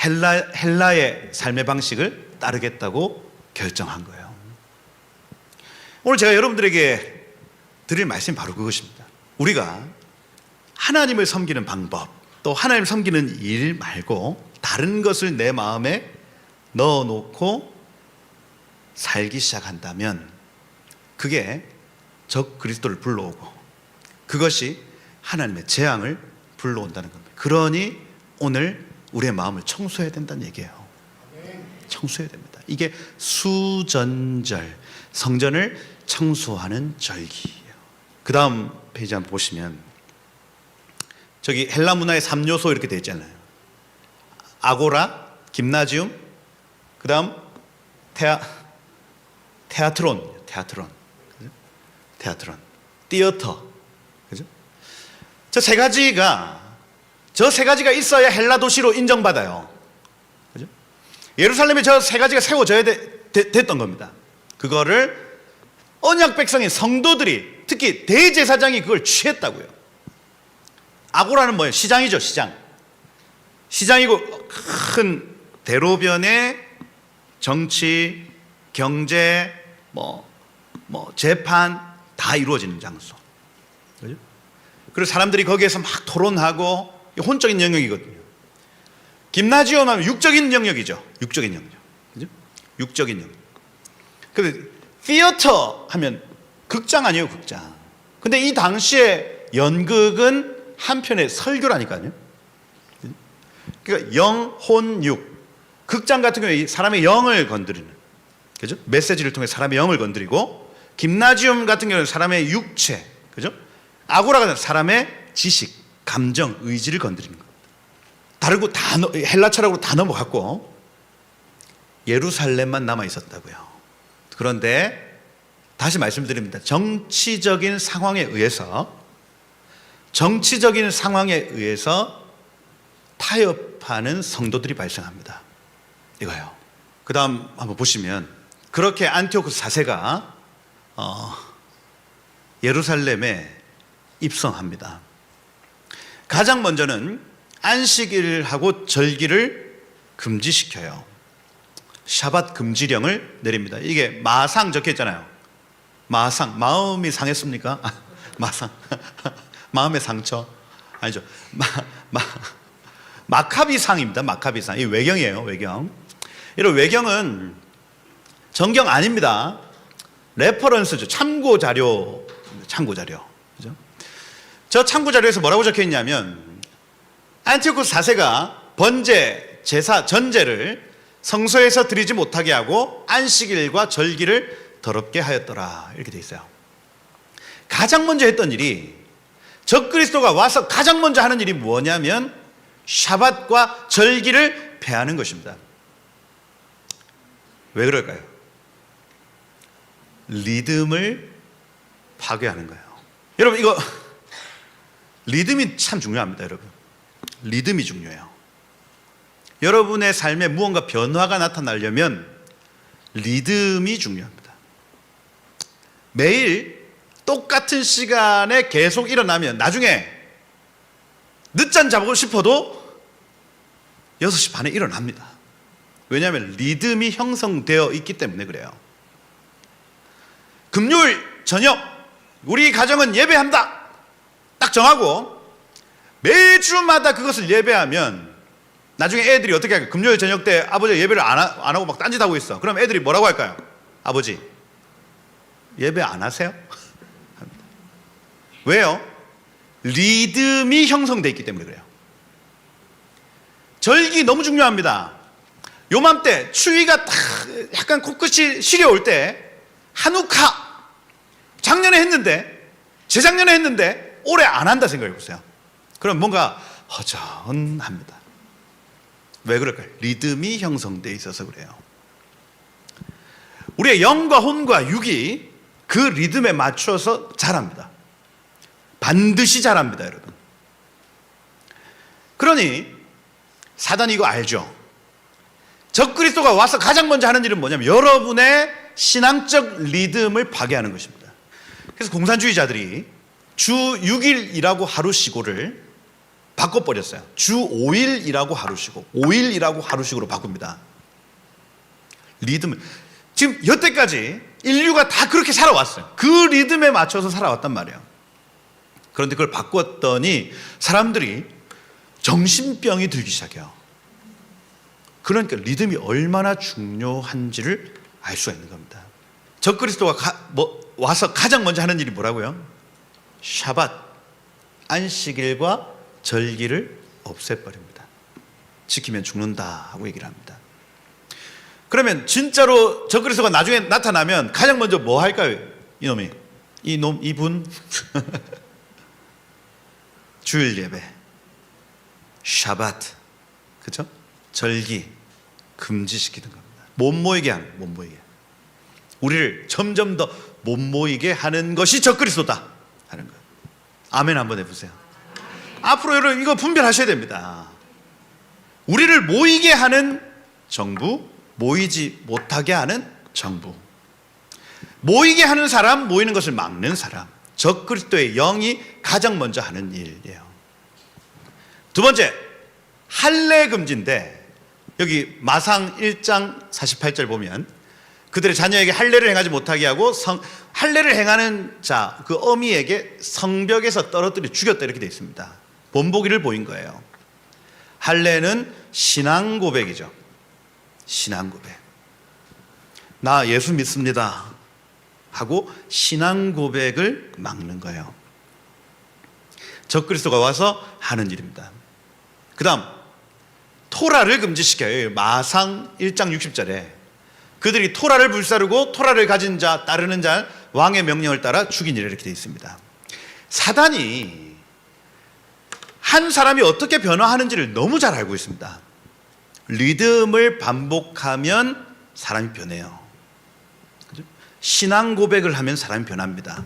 헬라의 삶의 방식을 따르겠다고 결정한 거예요. 오늘 제가 여러분들에게 드릴 말씀이 바로 그것입니다. 우리가 하나님을 섬기는 방법, 또 하나님을 섬기는 일 말고 다른 것을 내 마음에 넣어놓고 살기 시작한다면 그게 적 그리스도를 불러오고 그것이 하나님의 재앙을 불러온다는 겁니다. 그러니 오늘 우리의 마음을 청소해야 된다는 얘기예요. 청소해야 됩니다. 이게 수전절, 성전을 청소하는 절기예요. 그 다음 페이지 한번 보시면 저기 헬라 문화의 3요소 이렇게 되어 있잖아요. 아고라, 김나지움, 그 다음 테아트론, 티어터, 그죠? 저 세 가지가 있어야 헬라 도시로 인정받아요. 그죠? 예루살렘에 저 세 가지가 세워져야 됐던 겁니다. 그거를 언약 백성인 성도들이, 특히 대제사장이 그걸 취했다고요. 아고라는 뭐예요? 시장이죠, 시장. 시장이고 큰 대로변에 정치, 경제, 재판 다 이루어지는 장소. 그죠? 그리고 사람들이 거기에서 막 토론하고, 혼적인 영역이거든요. 김나지움 하면 육적인 영역이죠. 육적인 영역. 그죠? 육적인 영역. 근데 티어터 하면 극장 아니에요, 극장. 근데 이 당시에 연극은 한편의 설교라니까요. 그러니까 영, 혼, 육. 극장 같은 경우에 사람의 영을 건드리는, 그죠? 메시지를 통해 사람의 영을 건드리고, 김나지움 같은 경우는 사람의 육체, 그죠? 아고라가 사람의 지식, 감정, 의지를 건드리는 것. 다르고 헬라 철학으로 다 넘어갔고 예루살렘만 남아 있었다고요. 그런데 다시 말씀드립니다. 정치적인 상황에 의해서 타협하는 성도들이 발생합니다. 이거요. 그 다음 한번 보시면, 그렇게 안티오쿠스 4세가 예루살렘에 입성합니다. 가장 먼저는 안식일하고 절기를 금지시켜요. 샤밧 금지령을 내립니다. 이게 마상 적혀 있잖아요. 마상, 마음이 상했습니까? 마상, 마음의 상처 아니죠. 마카비상입니다. 마카비상. 이 외경이에요. 외경. 이런 외경은 정경 아닙니다. 레퍼런스죠. 참고 자료. 그죠? 저 참고 자료에서 뭐라고 적혀 있냐면, 안티오쿠스 4세가 번제, 제사, 전제를 성소에서 드리지 못하게 하고 안식일과 절기를 더럽게 하였더라. 이렇게 돼 있어요. 가장 먼저 했던 일이, 적그리스도가 와서 가장 먼저 하는 일이 뭐냐면 샤밧과 절기를 폐하는 것입니다. 왜 그럴까요? 리듬을 파괴하는 거예요. 여러분, 이거 리듬이 참 중요합니다. 여러분, 리듬이 중요해요. 여러분의 삶에 무언가 변화가 나타나려면 리듬이 중요합니다. 매일 똑같은 시간에 계속 일어나면 나중에 늦잠 자고 싶어도 6시 반에 일어납니다. 왜냐하면 리듬이 형성되어 있기 때문에 그래요. 금요일 저녁 우리 가정은 예배한다 딱 정하고 매주마다 그것을 예배하면 나중에 애들이 어떻게 할까요? 금요일 저녁 때 아버지가 예배를 안 하고 막 딴짓하고 있어. 그럼 애들이 뭐라고 할까요? 아버지 예배 안 하세요? 왜요? 리듬이 형성되어 있기 때문에 그래요. 절기 너무 중요합니다. 요맘때 추위가 딱 약간 코끝이 시려올 때 한우카 작년에 했는데 재작년에 했는데 올해 안 한다 생각해 보세요. 그럼 뭔가 허전합니다. 왜 그럴까요? 리듬이 형성되어 있어서 그래요. 우리의 영과 혼과 육이 그 리듬에 맞춰서 자랍니다. 반드시 자랍니다, 여러분. 그러니 사단이 이거 알죠? 적그리스도가 와서 가장 먼저 하는 일은 뭐냐면 여러분의 신앙적 리듬을 파괴하는 것입니다. 그래서 공산주의자들이 주 6일 일하고 하루 쉬고를 바꿔버렸어요. 주 5일 일하고 하루 쉬고 5일 일하고 하루 쉬고로 바꿉니다. 리듬을 지금 여태까지 인류가 다 그렇게 살아왔어요. 그 리듬에 맞춰서 살아왔단 말이에요. 그런데 그걸 바꿨더니 사람들이 정신병이 들기 시작해요. 그러니까 리듬이 얼마나 중요한지를 알 수가 있는 겁니다. 적그리스도가 와서 가장 먼저 하는 일이 뭐라고요? 샤밧, 안식일과 절기를 없애버립니다. 지키면 죽는다 하고 얘기를 합니다. 그러면 진짜로 적그리스도가 나중에 나타나면 가장 먼저 뭐 할까요? 이분 주일 예배, 샤밧, 그죠? 절기 금지시키는 겁니다. 못 모이게 하는, 못 모이게. 우리를 점점 더 못 모이게 하는 것이 적그리스도다 하는 거예요. 아멘 한번 해보세요. 앞으로 여러분 이거 분별하셔야 됩니다. 우리를 모이게 하는 정부, 모이지 못하게 하는 정부. 모이게 하는 사람, 모이는 것을 막는 사람. 적그리스도의 영이 가장 먼저 하는 일이에요. 두 번째, 할례 금지인데 여기 마상 1장 48절 보면 그들의 자녀에게 할례를 행하지 못하게 하고 할례를 행하는 자, 그 어미에게 성벽에서 떨어뜨려 죽였다 이렇게 되어 있습니다. 본보기를 보인 거예요. 할례는 신앙 고백이죠. 신앙 고백. 나 예수 믿습니다 하고 신앙 고백을 막는 거예요. 적그리스도가 와서 하는 일입니다. 그 다음 토라를 금지시켜요. 마상 1장 60절에 그들이 토라를 불사르고 토라를 가진 자 따르는 자 왕의 명령을 따라 죽이니라 이렇게 되어 있습니다. 사단이 한 사람이 어떻게 변화하는지를 너무 잘 알고 있습니다. 리듬을 반복하면 사람이 변해요. 신앙 고백을 하면 사람이 변합니다.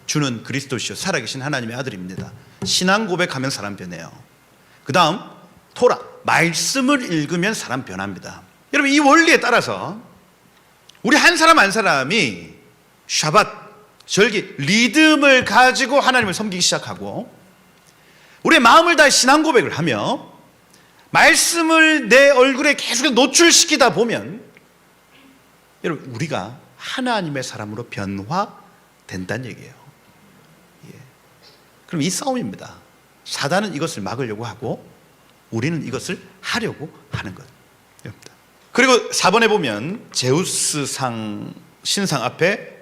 주는 그리스도시요 살아계신 하나님의 아들입니다. 신앙 고백하면 사람 변해요. 그 다음 토라, 말씀을 읽으면 사람 변합니다. 여러분, 이 원리에 따라서 우리 한 사람 한 사람이 샤밧, 절기, 리듬을 가지고 하나님을 섬기기 시작하고 우리의 마음을 다해 신앙 고백을 하며 말씀을 내 얼굴에 계속 노출시키다 보면 여러분, 우리가 하나님의 사람으로 변화된다는 얘기예요. 그럼 이 싸움입니다. 사단은 이것을 막으려고 하고 우리는 이것을 하려고 하는 것. 그리고 4번에 보면 제우스상 신상 앞에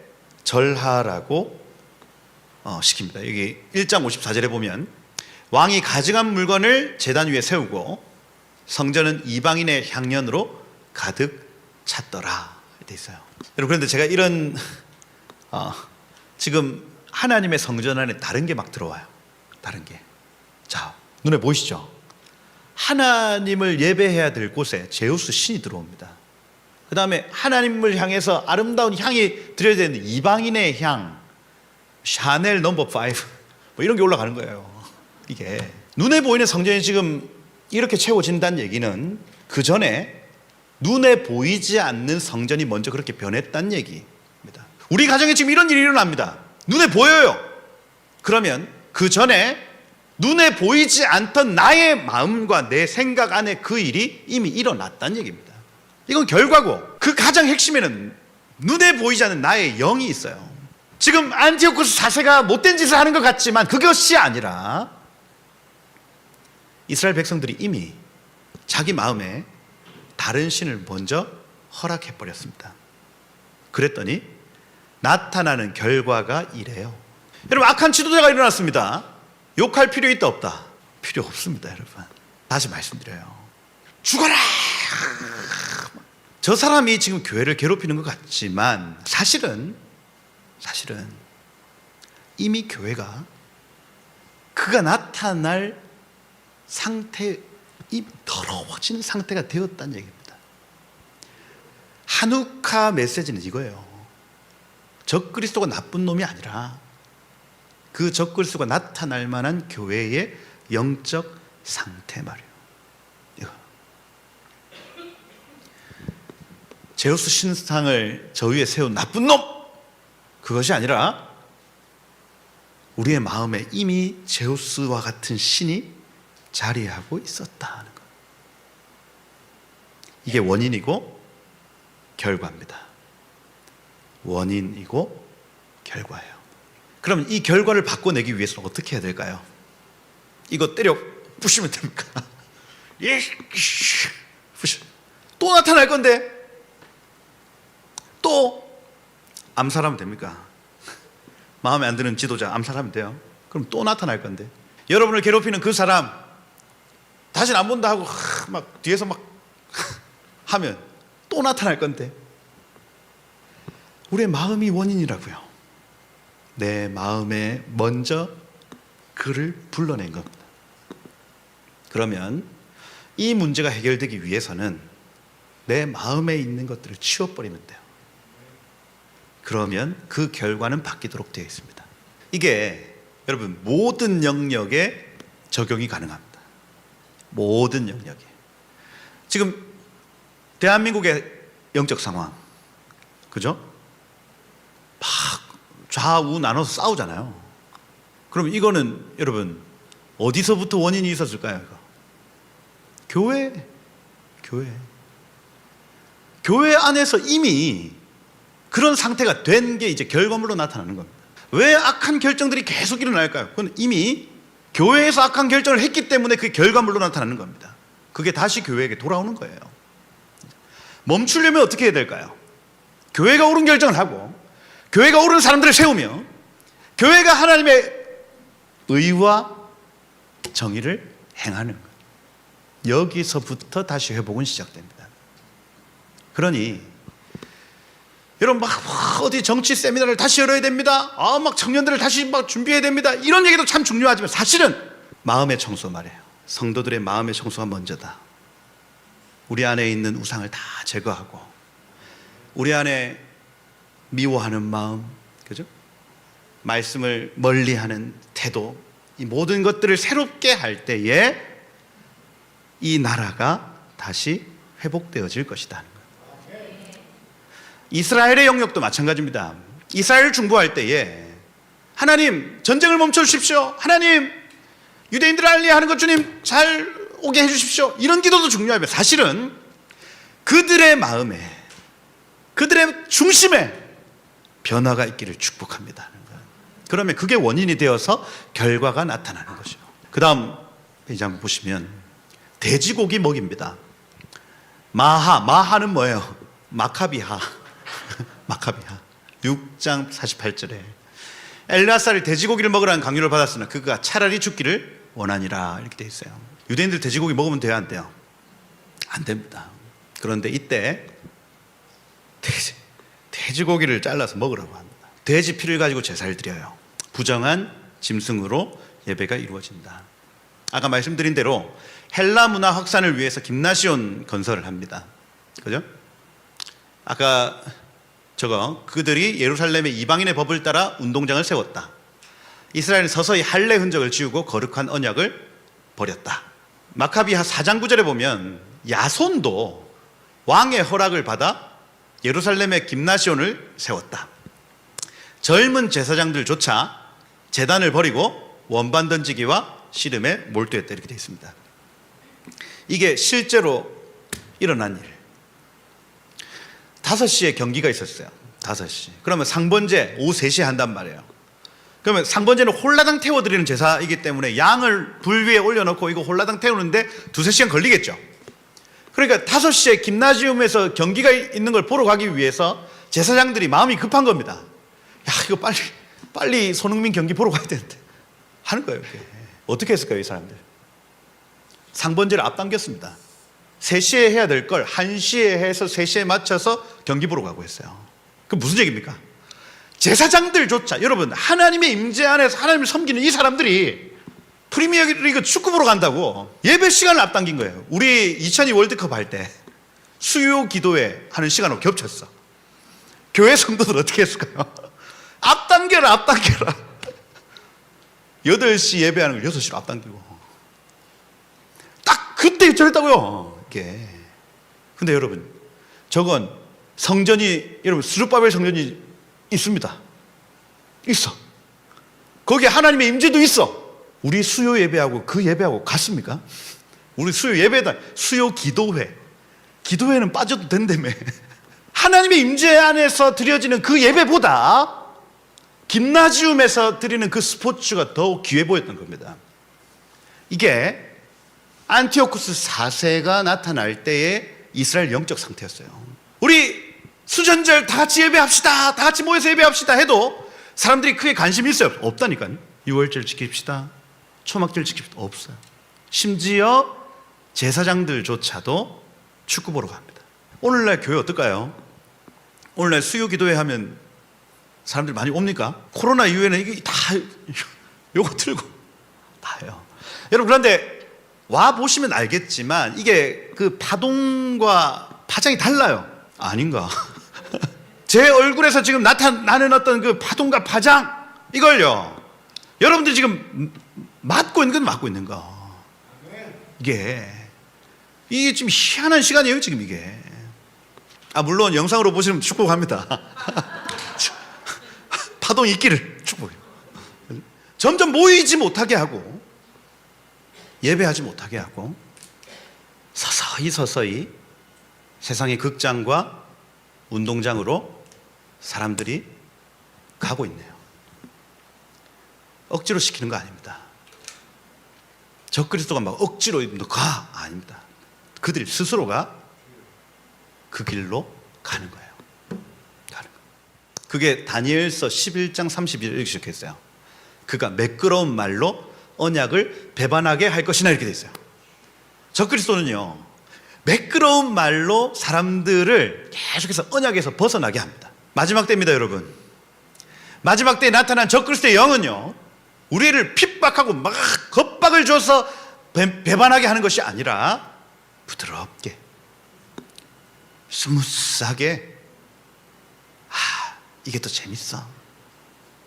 절하라고 시킵니다. 여기 1장 54절에 보면 왕이 가져간 물건을 제단 위에 세우고 성전은 이방인의 향연으로 가득 찼더라 돼 있어요. 여러분, 그런데 제가 이런 지금 하나님의 성전 안에 다른 게 막 들어와요. 다른 게. 자, 눈에 보이시죠? 하나님을 예배해야 될 곳에 제우스 신이 들어옵니다. 그 다음에 하나님을 향해서 아름다운 향이 드려야 되는 이방인의 향, 샤넬 넘버 5 뭐 이런 게 올라가는 거예요. 이게 눈에 보이는 성전이 지금 이렇게 채워진다는 얘기는 그 전에 눈에 보이지 않는 성전이 먼저 그렇게 변했다는 얘기입니다. 우리 가정에 지금 이런 일이 일어납니다. 눈에 보여요. 그러면 그 전에 눈에 보이지 않던 나의 마음과 내 생각 안에 그 일이 이미 일어났다는 얘기입니다. 이건 결과고 그 가장 핵심에는 눈에 보이지 않는 나의 영이 있어요. 지금 안티오쿠스 4세가 못된 짓을 하는 것 같지만 그것이 아니라 이스라엘 백성들이 이미 자기 마음에 다른 신을 먼저 허락해버렸습니다. 그랬더니 나타나는 결과가 이래요. 여러분, 악한 지도자가 일어났습니다. 욕할 필요 있다 없다? 필요 없습니다. 여러분, 다시 말씀드려요. 죽어라! 저 사람이 지금 교회를 괴롭히는 것 같지만 사실은 이미 교회가 그가 나타날 상태, 이 더러워진 상태가 되었다는 얘기입니다. 한우카 메시지는 이거예요. 적그리스도가 나쁜 놈이 아니라 그 적그리스도가 나타날 만한 교회의 영적 상태 말이에요. 이거. 제우스 신상을 저 위에 세운 나쁜 놈! 그것이 아니라 우리의 마음에 이미 제우스와 같은 신이 자리하고 있었다 하는 것. 이게 원인이고 결과입니다. 원인이고 결과예요. 그럼 이 결과를 바꿔내기 위해서는 어떻게 해야 될까요? 이거 때려 부시면 됩니까? 또 나타날 건데 또 암살하면 됩니까? 마음에 안 드는 지도자 암살하면 돼요. 그럼 또 나타날 건데 여러분을 괴롭히는 그 사람 다시는 안 본다 하고 막 뒤에서 막 하면 또 나타날 건데 우리의 마음이 원인이라고요. 내 마음에 먼저 그를 불러낸 겁니다. 그러면 이 문제가 해결되기 위해서는 내 마음에 있는 것들을 치워버리면 돼요. 그러면 그 결과는 바뀌도록 되어 있습니다. 이게 여러분 모든 영역에 적용이 가능합니다. 모든 영역에. 지금 대한민국의 영적 상황, 그죠? 막 좌우 나눠서 싸우잖아요. 그럼 이거는 여러분 어디서부터 원인이 있었을까요? 이거? 교회 안에서 이미 그런 상태가 된 게 이제 결과물로 나타나는 겁니다. 왜 악한 결정들이 계속 일어날까요? 그건 이미 교회에서 악한 결정을 했기 때문에 그 결과물로 나타나는 겁니다. 그게 다시 교회에게 돌아오는 거예요. 멈추려면 어떻게 해야 될까요? 교회가 옳은 결정을 하고 교회가 옳은 사람들을 세우며 교회가 하나님의 의와 정의를 행하는 거예요. 여기서부터 다시 회복은 시작됩니다. 그러니 여러분 막 어디 정치 세미나를 다시 열어야 됩니다. 막 청년들을 다시 막 준비해야 됩니다. 이런 얘기도 참 중요하지만 사실은 마음의 청소 말이에요. 성도들의 마음의 청소가 먼저다. 우리 안에 있는 우상을 다 제거하고 우리 안에 미워하는 마음, 그죠? 말씀을 멀리하는 태도, 이 모든 것들을 새롭게 할 때에 이 나라가 다시 회복되어질 것이다 하는 거예요. 이스라엘의 영역도 마찬가지입니다. 이스라엘을 중보할 때에 하나님 전쟁을 멈춰 주십시오. 하나님 유대인들 알리하는 것 주님 잘 오게 해주십시오. 이런 기도도 중요하면 사실은 그들의 마음에, 그들의 중심에 변화가 있기를 축복합니다. 그러면 그게 원인이 되어서 결과가 나타나는 거죠. 그 다음 페이지 한번 보시면 돼지고기 먹입니다. 마하는 뭐예요? 마카비하. 마카비하 6장 48절에 엘르아살이 돼지고기를 먹으라는 강요를 받았으나 그가 차라리 죽기를 원하니라 이렇게 돼 있어요. 유대인들 돼지고기 먹으면 돼요, 안 돼요? 안 됩니다. 그런데 이때 돼지고기를 잘라서 먹으라고 합니다. 돼지 피를 가지고 제사를 드려요. 부정한 짐승으로 예배가 이루어진다. 아까 말씀드린 대로 헬라 문화 확산을 위해서 김나시온 건설을 합니다. 그죠? 아까 그들이 예루살렘의 이방인의 법을 따라 운동장을 세웠다. 이스라엘은 서서히 할례 흔적을 지우고 거룩한 언약을 버렸다. 마카비하 4장 9절에 보면 야손도 왕의 허락을 받아 예루살렘의 김나시온을 세웠다. 젊은 제사장들조차 제단을 버리고 원반 던지기와 씨름에 몰두했다 이렇게 되어 있습니다. 이게 실제로 일어난 일. 5시에 경기가 있었어요. 5시. 그러면 상번제 오후 3시에 한단 말이에요. 그러면 상번제는 홀라당 태워드리는 제사이기 때문에 양을 불 위에 올려놓고 이거 홀라당 태우는데 2-3시간 걸리겠죠. 그러니까 5시에 김나지움에서 경기가 있는 걸 보러 가기 위해서 제사장들이 마음이 급한 겁니다. 야, 이거 빨리 손흥민 경기 보러 가야 되는데 하는 거예요. 이렇게. 어떻게 했을까요, 이 사람들? 상번제를 앞당겼습니다. 3시에 해야 될 걸 1시에 해서 3시에 맞춰서 경기 보러 가고 했어요. 그럼 무슨 얘기입니까? 제사장들조차, 여러분, 하나님의 임재 안에서 하나님을 섬기는 이 사람들이 프리미어리그 축구 보러 간다고 예배 시간을 앞당긴 거예요. 우리 2002 월드컵 할 때 수요 기도회 하는 시간으로 겹쳤어. 교회 성도들 어떻게 했을까요? 앞당겨라 8시 예배하는 걸 6시로 앞당기고 딱 그때 저랬다고요. 이게. 근데 여러분, 저건 성전이, 여러분, 스룹바벨 성전이 있습니다. 있어. 거기에 하나님의 임재도 있어. 우리 수요 예배하고 그 예배하고 같습니까? 우리 수요 예배다, 수요 기도회는 빠져도 된다며. 하나님의 임재 안에서 드려지는 그 예배보다 김나지움에서 드리는 그 스포츠가 더욱 귀해 보였던 겁니다. 이게 안티오쿠스 4세가 나타날 때의 이스라엘 영적 상태였어요. 우리 수전절 다 같이 예배합시다, 다 같이 모여서 예배합시다 해도 사람들이 크게 관심이 있어요? 없다니까요. 유월절 지킵시다, 초막절 지킵시다, 없어요. 심지어 제사장들조차도 축구 보러 갑니다. 오늘날 교회 어떨까요? 오늘날 수요 기도회 하면 사람들이 많이 옵니까? 코로나 이후에는 이게 다 요거 틀고 다 해요. 여러분, 그런데 와 보시면 알겠지만 이게 그 파동과 파장이 달라요. 아닌가? 제 얼굴에서 지금 나타나는 어떤 그 파동과 파장, 이걸요, 여러분들이 지금 맞고 있는 건 맞고 있는 거. 이게 지금 희한한 시간이에요, 지금 이게. 물론 영상으로 보시면 축복합니다. 파동이 있기를 축복해요. 점점 모이지 못하게 하고 예배하지 못하게 하고 서서히 세상의 극장과 운동장으로 사람들이 가고 있네요. 억지로 시키는 거 아닙니다. 적그리스도가 막 억지로 너 가, 아닙니다. 그들 스스로가 그 길로 가는 거예요. 그게 다니엘서 11장 31절 이렇게 시작했어요. 그가 매끄러운 말로 언약을 배반하게 할 것이나 이렇게 돼 있어요. 적그리스도는요, 매끄러운 말로 사람들을 계속해서 언약에서 벗어나게 합니다. 마지막 때입니다, 여러분. 마지막 때에 나타난 적그리스도의 영은요, 우리를 핍박하고 막 겁박을 줘서 배반하게 하는 것이 아니라 부드럽게, 스무스하게, 이게 더 재밌어.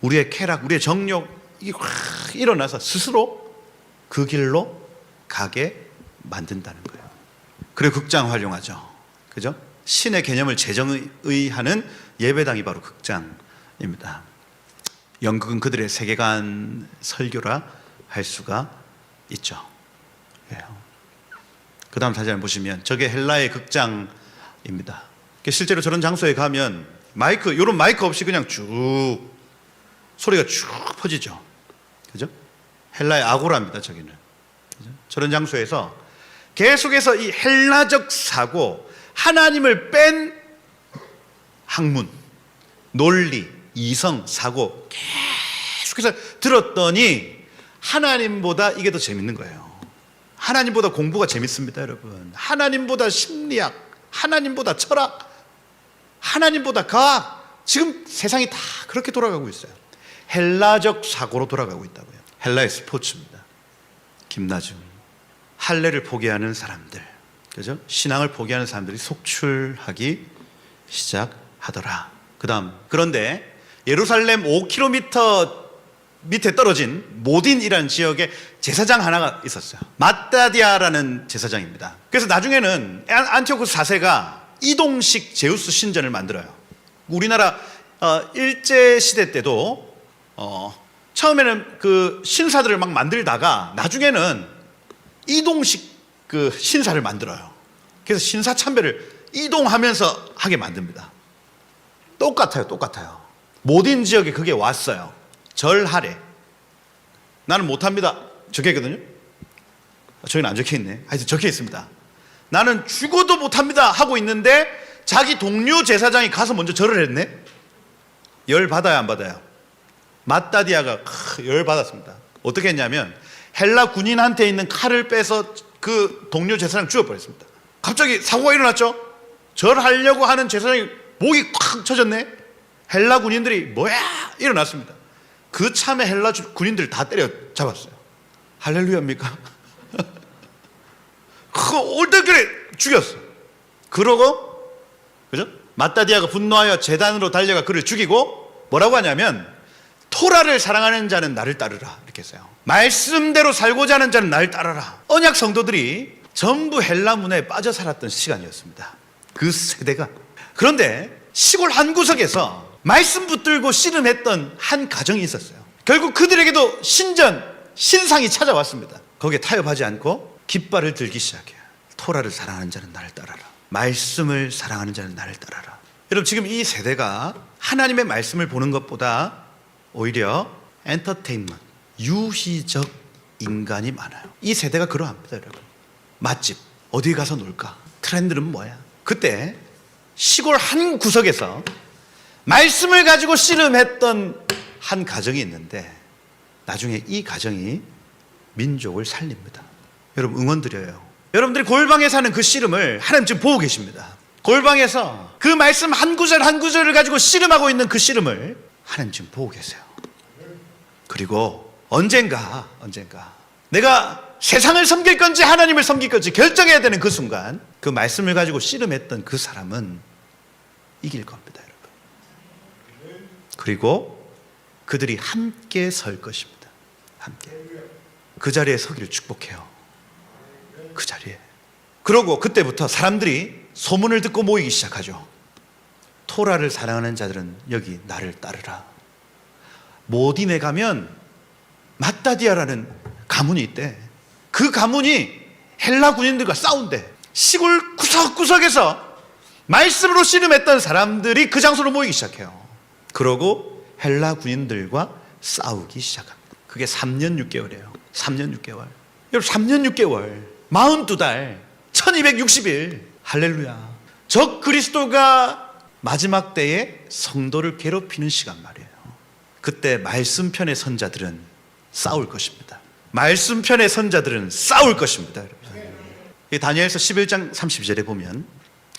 우리의 쾌락, 우리의 정욕, 이게 확 일어나서 스스로 그 길로 가게 만든다는 거예요. 그리고 극장 활용하죠. 그죠? 신의 개념을 재정의하는 예배당이 바로 극장입니다. 연극은 그들의 세계관 설교라 할 수가 있죠. 그 다음 사진을 보시면 저게 헬라의 극장입니다. 실제로 저런 장소에 가면 이런 마이크 없이 그냥 쭉 소리가 쭉 퍼지죠. 그죠? 헬라의 아고라입니다, 저기는. 그죠? 저런 장소에서 계속해서 이 헬라적 사고, 하나님을 뺀 학문, 논리, 이성, 사고 계속해서 들었더니 하나님보다 이게 더 재밌는 거예요. 하나님보다 공부가 재밌습니다, 여러분. 하나님보다 심리학, 하나님보다 철학, 하나님보다 과학. 지금 세상이 다 그렇게 돌아가고 있어요. 헬라적 사고로 돌아가고 있다고요. 헬라의 스포츠입니다. 김나중, 할례를 포기하는 사람들, 그죠? 신앙을 포기하는 사람들이 속출하기 시작하더라. 그런데 예루살렘 5km 밑에 떨어진 모딘이라는 지역에 제사장 하나가 있었어요. 마따디아라는 제사장입니다. 그래서 나중에는 안티오쿠스 4세가 이동식 제우스 신전을 만들어요. 우리나라 일제 시대 때도 처음에는 그 신사들을 막 만들다가 나중에는 이동식 그 신사를 만들어요. 그래서 신사 참배를 이동하면서 하게 만듭니다. 똑같아요. 모든 지역에 그게 왔어요. 절하래. 나는 못합니다. 적혀 있거든요. 저기는 안 적혀 있네. 하여튼 적혀 있습니다. 나는 죽어도 못합니다 하고 있는데 자기 동료 제사장이 가서 먼저 절을 했네. 열 받아요, 안 받아요? 마따디아가 열 받았습니다. 어떻게 했냐면 헬라 군인한테 있는 칼을 빼서 그 동료 제사장 죽여버렸습니다. 갑자기 사고가 일어났죠. 절하려고 하는 제사장이 목이 콱 쳐졌네. 헬라 군인들이 뭐야 일어났습니다. 그 참에 헬라 군인들 다 때려 잡았어요. 할렐루야입니까? 그거 올때그래 죽였어. 그러고 그죠? 마따디아가 분노하여 제단으로 달려가 그를 죽이고 뭐라고 하냐면 토라를 사랑하는 자는 나를 따르라 이렇게 했어요. 말씀대로 살고자 하는 자는 나를 따르라. 언약 성도들이 전부 헬라 문화에 빠져 살았던 시간이었습니다. 그 세대가. 그런데 시골 한 구석에서 말씀 붙들고 씨름했던 한 가정이 있었어요. 결국 그들에게도 신상이 찾아왔습니다. 거기에 타협하지 않고 깃발을 들기 시작해요. 토라를 사랑하는 자는 나를 따라라. 말씀을 사랑하는 자는 나를 따라라. 여러분 지금 이 세대가 하나님의 말씀을 보는 것보다 오히려 엔터테인먼트, 유희적 인간이 많아요. 이 세대가 그러합니다, 여러분. 맛집, 어디 가서 놀까? 트렌드는 뭐야? 그때 시골 한 구석에서 말씀을 가지고 씨름했던 한 가정이 있는데 나중에 이 가정이 민족을 살립니다. 여러분 응원드려요. 여러분들이 골방에 사는 그 씨름을 하나님 지금 보고 계십니다. 골방에서 그 말씀 한 구절 한 구절을 가지고 씨름하고 있는 그 씨름을 하나님 지금 보고 계세요. 그리고 언젠가 내가 세상을 섬길 건지 하나님을 섬길 건지 결정해야 되는 그 순간 그 말씀을 가지고 씨름했던 그 사람은 이길 겁니다, 여러분. 그리고 그들이 함께 설 것입니다. 함께. 그 자리에 서기를 축복해요. 그 자리에. 그러고 그때부터 사람들이 소문을 듣고 모이기 시작하죠. 토라를 사랑하는 자들은 여기 나를 따르라. 모딘에 가면 마따디아라는 가문이 있대. 그 가문이 헬라 군인들과 싸운대. 시골 구석구석에서 말씀으로 씨름했던 사람들이 그 장소로 모이기 시작해요. 그러고 헬라 군인들과 싸우기 시작합니다. 그게 3년 6개월이에요. 3년 6개월. 여러분 3년 6개월 42달 1260일 할렐루야. 적 그리스도가 마지막 때에 성도를 괴롭히는 시간 말이에요. 그때 말씀편의 선자들은 싸울 것입니다. 말씀편의 선자들은 싸울 것입니다, 여러분. 이 다니엘서 11장 32절에 보면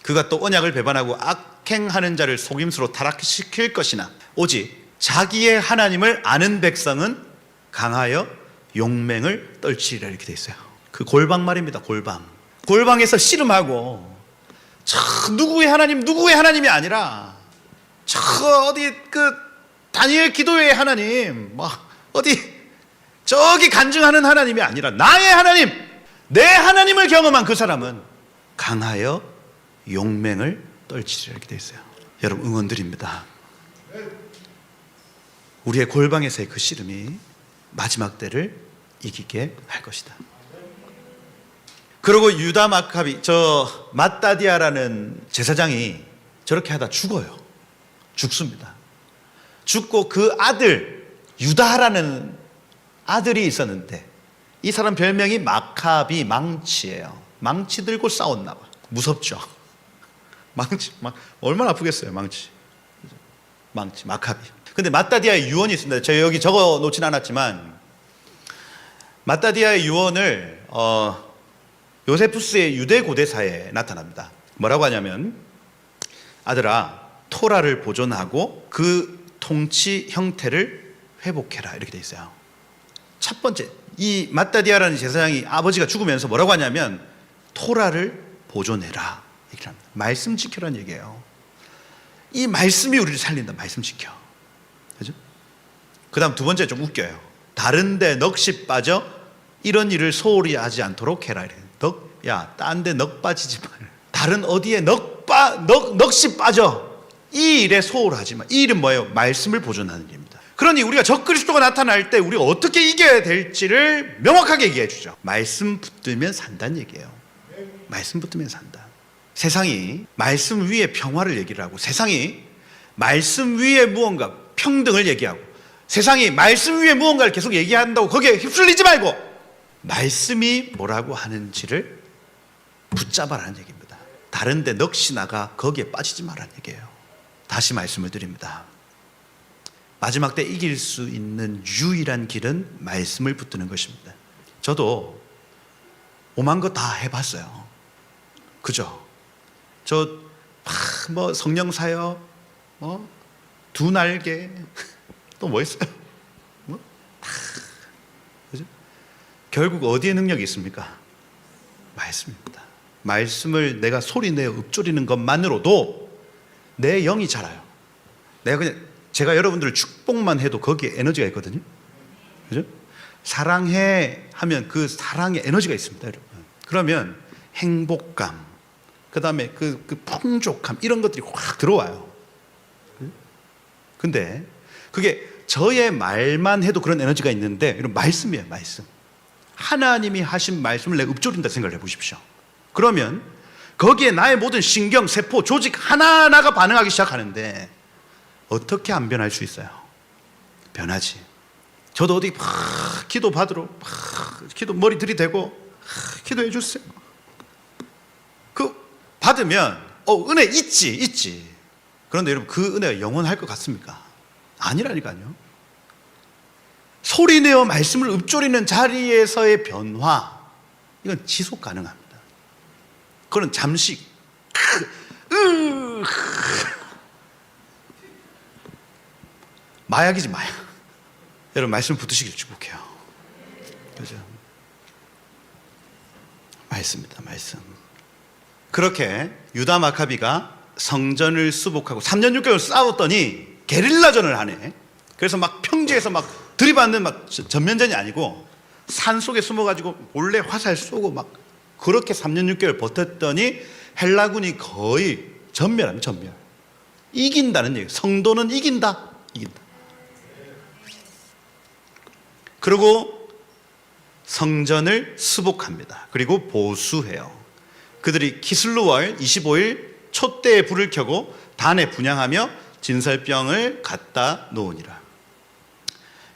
그가 또 언약을 배반하고 악행하는 자를 속임수로 타락시킬 것이나 오직 자기의 하나님을 아는 백성은 강하여 용맹을 떨치리라 이렇게 돼 있어요. 그 골방 말입니다. 골방에서 씨름하고 누구의 하나님이 아니라 어디 그 다니엘 기도의 하나님 어디 저기 간증하는 하나님이 아니라 나의 하나님, 내 하나님을 경험한 그 사람은 강하여 용맹을 떨치리라 이렇게 돼 있어요. 여러분 응원드립니다. 우리의 골방에서의 그 씨름이 마지막 때를 이기게 할 것이다. 그리고 유다 마카비, 저 맏다디아라는 제사장이 저렇게 하다 죽습니다. 죽고 그 아들 유다라는 아들이 있었는데 이 사람 별명이 마카비, 망치예요. 망치 들고 싸웠나 봐. 무섭죠. 망치 얼마나 아프겠어요. 망치 마카비. 근데 맏다디아의 유언이 있습니다. 제가 여기 적어 놓진 않았지만 맏다디아의 유언을 요세푸스의 유대 고대사에 나타납니다. 뭐라고 하냐면 아들아 토라를 보존하고 그 통치 형태를 회복해라 이렇게 돼 있어요. 첫 번째 이 맏다디아라는 제사장이 아버지가 죽으면서 뭐라고 하냐면 토라를 보존해라 이렇게 합니다. 말씀 지켜라는 얘기예요. 이 말씀이 우리를 살린다. 말씀 지켜. 그죠? 그 다음 두 번째 좀 웃겨요. 다른데 넋이 빠져 이런 일을 소홀히 하지 않도록 해라. 야, 딴 데 넋 빠지지 마. 다른 어디에 넋이 빠져. 이 일에 소홀하지 마. 이 일은 뭐예요? 말씀을 보존하는 일입니다. 그러니 우리가 적그리스도가 나타날 때 우리가 어떻게 이겨야 될지를 명확하게 얘기해 주죠. 말씀 붙들면 산다는 얘기예요. 말씀 붙들면 산다. 세상이 말씀 위에 평화를 얘기를 하고 세상이 말씀 위에 무언가 평등을 얘기하고 세상이 말씀 위에 무언가를 계속 얘기한다고 거기에 휩쓸리지 말고 말씀이 뭐라고 하는지를 붙잡아라는 얘기입니다. 다른 데 넋이 나가 거기에 빠지지 말라는 얘기예요. 다시 말씀을 드립니다. 마지막 때 이길 수 있는 유일한 길은 말씀을 붙드는 것입니다. 저도 오만 거 다 해봤어요. 그죠? 뭐 성령 사역, 두 날개, 또 뭐 있어요? 그죠? 결국 어디에 능력이 있습니까? 말씀입니다. 말씀을 내가 소리내어 읊조리는 것만으로도 내 영이 자라요. 제가 여러분들을 축복만 해도 거기에 에너지가 있거든요. 그죠? 사랑해 하면 그 사랑에 에너지가 있습니다, 여러분. 그러면 행복감, 그 다음에 그 풍족함, 이런 것들이 확 들어와요. 근데 그게 저의 말만 해도 그런 에너지가 있는데, 이런 말씀이에요, 말씀. 하나님이 하신 말씀을 내가 읊조린다 생각을 해보십시오. 그러면 거기에 나의 모든 신경, 세포, 조직 하나하나가 반응하기 시작하는데 어떻게 안 변할 수 있어요? 변하지. 저도 어디 기도 받으러 기도 머리 들이대고 기도해 주세요. 그 받으면 은혜 있지. 그런데 여러분 그 은혜가 영원할 것 같습니까? 아니라니까요. 소리내어 말씀을 읊조리는 자리에서의 변화, 이건 지속 가능합니다. 그건 잠시 마약이지 마약. 여러분 말씀 붙으시길 축복해요. 그죠? 말씀입니다. 말씀. 그렇게 유다 마카비가 성전을 수복하고 3년 6개월 싸웠더니 게릴라전을 하네. 그래서 막 평지에서 막 들이받는 막 전면전이 아니고 산 속에 숨어가지고 몰래 화살 쏘고 막 그렇게 3년 6개월 버텼더니 헬라군이 거의 전멸합니다. 전멸. 이긴다는 얘기예요. 성도는 이긴다. 그리고 성전을 수복합니다. 그리고 보수해요. 그들이 키슬루월 25일 촛대에 불을 켜고 단에 분향하며 진설병을 갖다 놓으니라.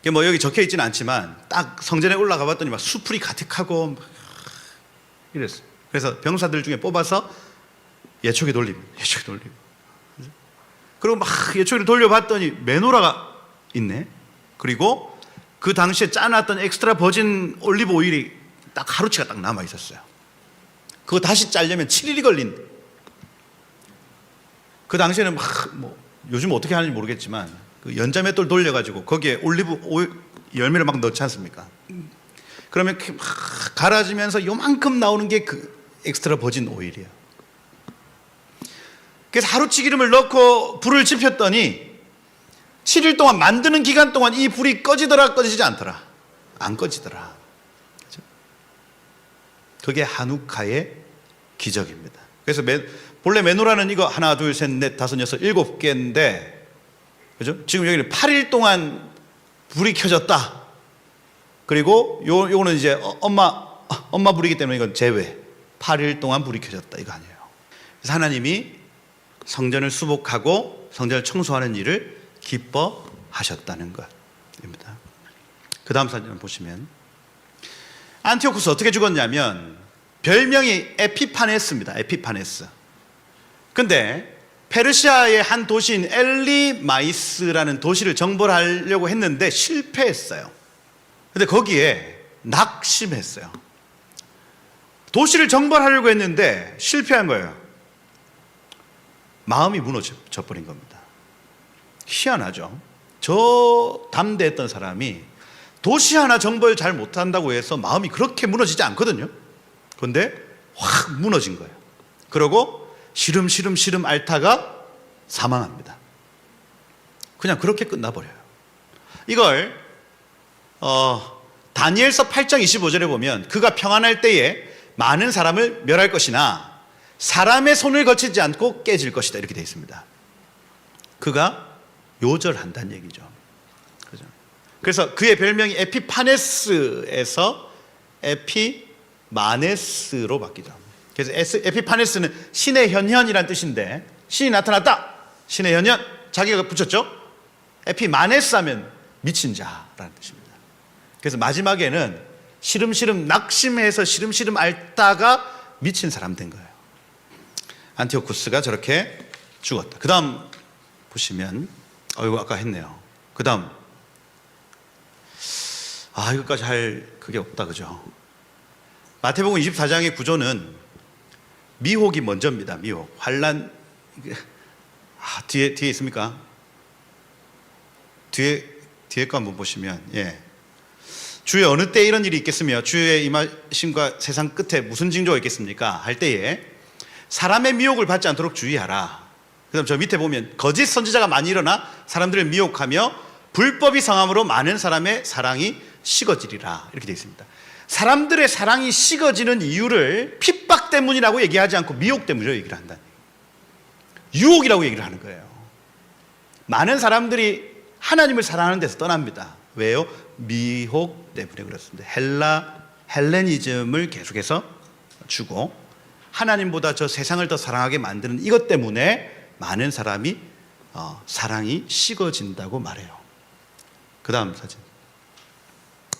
이게 뭐 여기 적혀 있지는 않지만 딱 성전에 올라가 봤더니 막 수풀이 가득하고 막 이랬어요. 그래서 병사들 중에 뽑아서 예초기 돌리고 그리고 막 예초기를 돌려봤더니 메노라가 있네. 그리고 그 당시에 짜놨던 엑스트라 버진 올리브 오일이 딱 하루치가 딱 남아 있었어요. 그거 다시 짜려면 7일이 걸린대. 그 당시에는 요즘 어떻게 하는지 모르겠지만 그 연자맷돌 돌려가지고 거기에 올리브 오일 열매를 막 넣지 않습니까? 그러면 막 갈아지면서 요만큼 나오는 게 그 엑스트라 버진 오일이에요. 그래서 하루치 기름을 넣고 불을 지폈더니 7일 동안 만드는 기간 동안 이 불이 꺼지더라 꺼지지 않더라. 안 꺼지더라. 그렇죠? 그게 한우카의 기적입니다. 그래서 본래 메노라는 이거 하나 둘 셋 넷 다섯 여섯 일곱 개인데, 그죠? 지금 여기는 8일 동안 불이 켜졌다. 그리고 요거는 이제 엄마 불이기 때문에 이건 제외. 8일 동안 불이 켜졌다 이거 아니에요. 그래서 하나님이 성전을 수복하고 성전을 청소하는 일을 기뻐하셨다는 것입니다. 그 다음 사진을 보시면 안티오쿠스 어떻게 죽었냐면 별명이 에피파네스입니다. 에피파네스. 근데 페르시아의 한 도시인 엘리마이스라는 도시를 정벌하려고 했는데 실패했어요. 근데 거기에 낙심했어요. 도시를 정벌하려고 했는데 실패한 거예요. 마음이 무너져 버린 겁니다. 희한하죠. 저 담대했던 사람이 도시 하나 정벌 잘 못한다고 해서 마음이 그렇게 무너지지 않거든요. 그런데 확 무너진 거예요. 그러고 시름 앓다가 사망합니다. 그냥 그렇게 끝나버려요. 이걸 다니엘서 8장 25절에 보면 그가 평안할 때에 많은 사람을 멸할 것이나 사람의 손을 거치지 않고 깨질 것이다 이렇게 되어 있습니다. 그가 요절한다는 얘기죠. 그죠? 그래서 그의 별명이 에피파네스에서 에피마네스로 바뀌죠. 그래서 에피파네스는 신의 현현이란 뜻인데 신이 나타났다. 신의 현현 자기가 붙였죠. 에피마네스 하면 미친 자라는 뜻입니다. 그래서 마지막에는 시름시름 낙심해서 시름시름 앓다가 미친 사람 된 거예요. 안티오쿠스가 저렇게 죽었다. 그 다음 보시면 이거 아까 했네요. 그 다음 이거까지 할 그게 없다 그죠? 마태복음 24장의 구조는 미혹이 먼저입니다. 미혹 환난 뒤에 있습니까? 뒤에 거 한번 보시면 주의 어느 때 이런 일이 있겠으며 주의 임하심과 세상 끝에 무슨 징조가 있겠습니까? 할 때에 사람의 미혹을 받지 않도록 주의하라. 그 다음 저 밑에 보면 거짓 선지자가 많이 일어나 사람들을 미혹하며 불법이 성함으로 많은 사람의 사랑이 식어지리라 이렇게 되어 있습니다. 사람들의 사랑이 식어지는 이유를 핍박 때문이라고 얘기하지 않고 미혹 때문이라고 얘기를 한다. 유혹이라고 얘기를 하는 거예요. 많은 사람들이 하나님을 사랑하는 데서 떠납니다. 왜요? 미혹 때문에 그렇습니다. 헬레니즘을 계속해서 주고 하나님보다 저 세상을 더 사랑하게 만드는 이것 때문에 많은 사람이 사랑이 식어진다고 말해요. 그 다음 사진.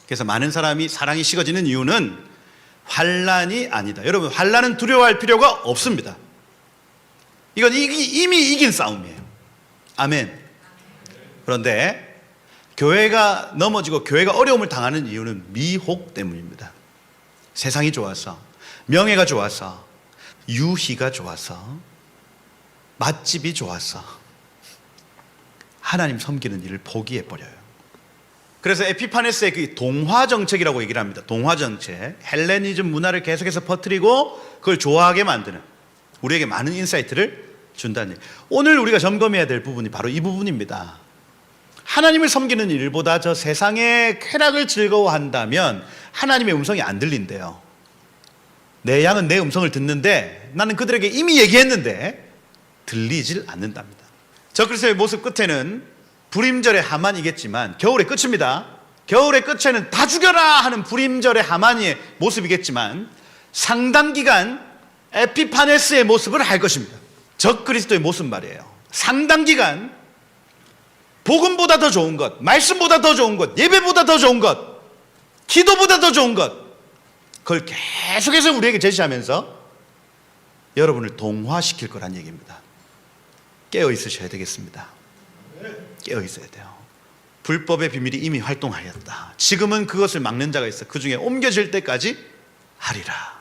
그래서 많은 사람이 사랑이 식어지는 이유는 환난이 아니다. 여러분 환난은 두려워할 필요가 없습니다. 이건 이미 이긴 싸움이에요. 아멘. 그런데 교회가 넘어지고 교회가 어려움을 당하는 이유는 미혹 때문입니다. 세상이 좋아서, 명예가 좋아서, 유희가 좋아서, 맛집이 좋아서 하나님 섬기는 일을 포기해버려요. 그래서 에피파네스의 그 동화 정책이라고 얘기를 합니다. 동화 정책, 헬레니즘 문화를 계속해서 퍼뜨리고 그걸 좋아하게 만드는, 우리에게 많은 인사이트를 준다는 얘기. 오늘 우리가 점검해야 될 부분이 바로 이 부분입니다. 하나님을 섬기는 일보다 저 세상의 쾌락을 즐거워한다면 하나님의 음성이 안 들린대요. 내 양은 내 음성을 듣는데 나는 그들에게 이미 얘기했는데 들리질 않는답니다. 저 그리스도의 모습 끝에는 불임절의 하만이겠지만 겨울의 끝입니다. 겨울의 끝에는 다 죽여라 하는 불임절의 하만의 모습이겠지만 상당 기간 에피파네스의 모습을 할 것입니다. 저 그리스도의 모습 말이에요. 상당 기간 복음보다 더 좋은 것, 말씀보다 더 좋은 것, 예배보다 더 좋은 것, 기도보다 더 좋은 것, 그걸 계속해서 우리에게 제시하면서 여러분을 동화시킬 거란 얘기입니다. 깨어 있으셔야 되겠습니다. 깨어 있어야 돼요. 불법의 비밀이 이미 활동하였다. 지금은 그것을 막는 자가 있어. 그 중에 옮겨질 때까지 하리라.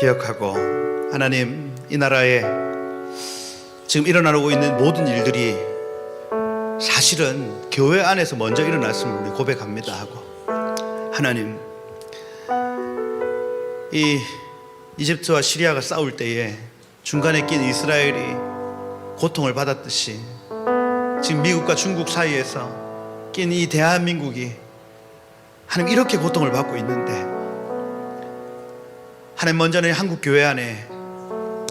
기억하고, 하나님, 이 나라에 지금 일어나고 있는 모든 일들이 사실은 교회 안에서 먼저 일어났음을 우리 고백합니다 하고, 하나님, 이 이집트와 시리아가 싸울 때에 중간에 낀 이스라엘이 고통을 받았듯이 지금 미국과 중국 사이에서 낀 이 대한민국이 하나님 이렇게 고통을 받고 있는데, 하나님 먼저는 한국 교회 안에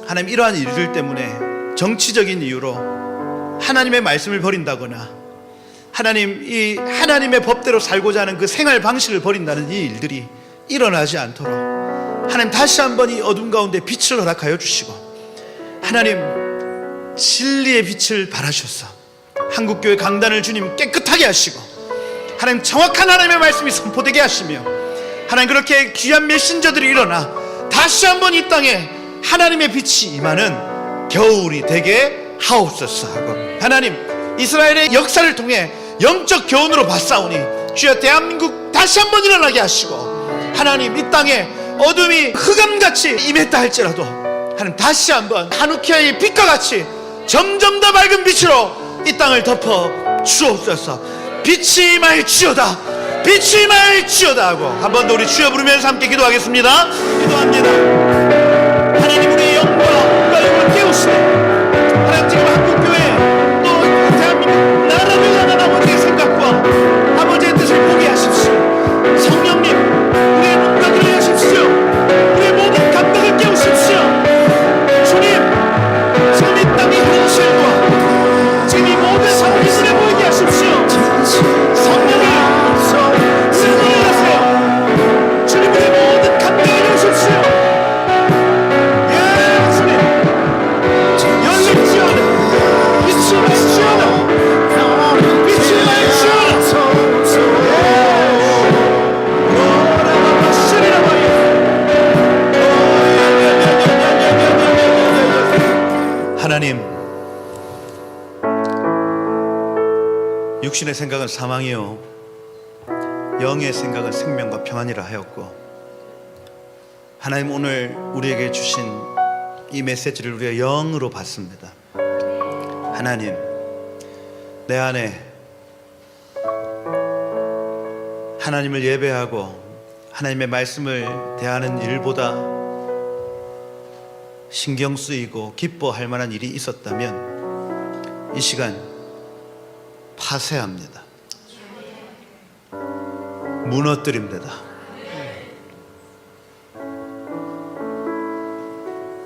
하나님 이러한 일들 때문에 정치적인 이유로 하나님의 말씀을 버린다거나 하나님 이 하나님의 법대로 살고자 하는 그 생활 방식을 버린다는 이 일들이 일어나지 않도록 하나님 다시 한번 이 어둠 가운데 빛을 허락하여 주시고, 하나님 진리의 빛을 발하셔서 한국교회 강단을 주님 깨끗하게 하시고, 하나님 정확한 하나님의 말씀이 선포되게 하시며, 하나님 그렇게 귀한 메신저들이 일어나 다시 한번 이 땅에 하나님의 빛이 임하는 겨울이 되게 하옵소서 하고, 하나님 이스라엘의 역사를 통해 영적 교훈으로 봤사오니 주여 대한민국 다시 한번 일어나게 하시고, 하나님 이 땅에 어둠이 흑암같이 임했다 할지라도 하나님 다시 한번 하누키아의 빛과 같이 점점 더 밝은 빛으로 이 땅을 덮어 주옵소서. 빛이 임할지어다, 빛이 임할지어다 하고 한 번 더 우리 주여 부르면서 함께 기도하겠습니다. 기도합니다. 하나님 우리의 영과 영을 깨우시네. 하나님 지금 한국교회 또 대한민국 나라를 향한 아버지의 생각과 아버지의 뜻을 보게 하십시오. 성령님 우리의 눈과 귀를 하십시오. 우리의 모든 감각을 깨우십시오. 주님 지금 이 땅의 현실과 지금 이 모든 상황이 눈에 보이게 하십시오. 성령님 승리를 하세요. 주님 우리의 모든 감각을 깨우십시오. 하나님, 육신의 생각은 사망이요 영의 생각은 생명과 평안이라 하였고, 하나님 오늘 우리에게 주신 이 메시지를 우리가 영으로 받습니다. 하나님 내 안에 하나님을 예배하고 하나님의 말씀을 대하는 일보다 신경 쓰이고 기뻐할 만한 일이 있었다면 이 시간 파쇄합니다. 무너뜨립니다.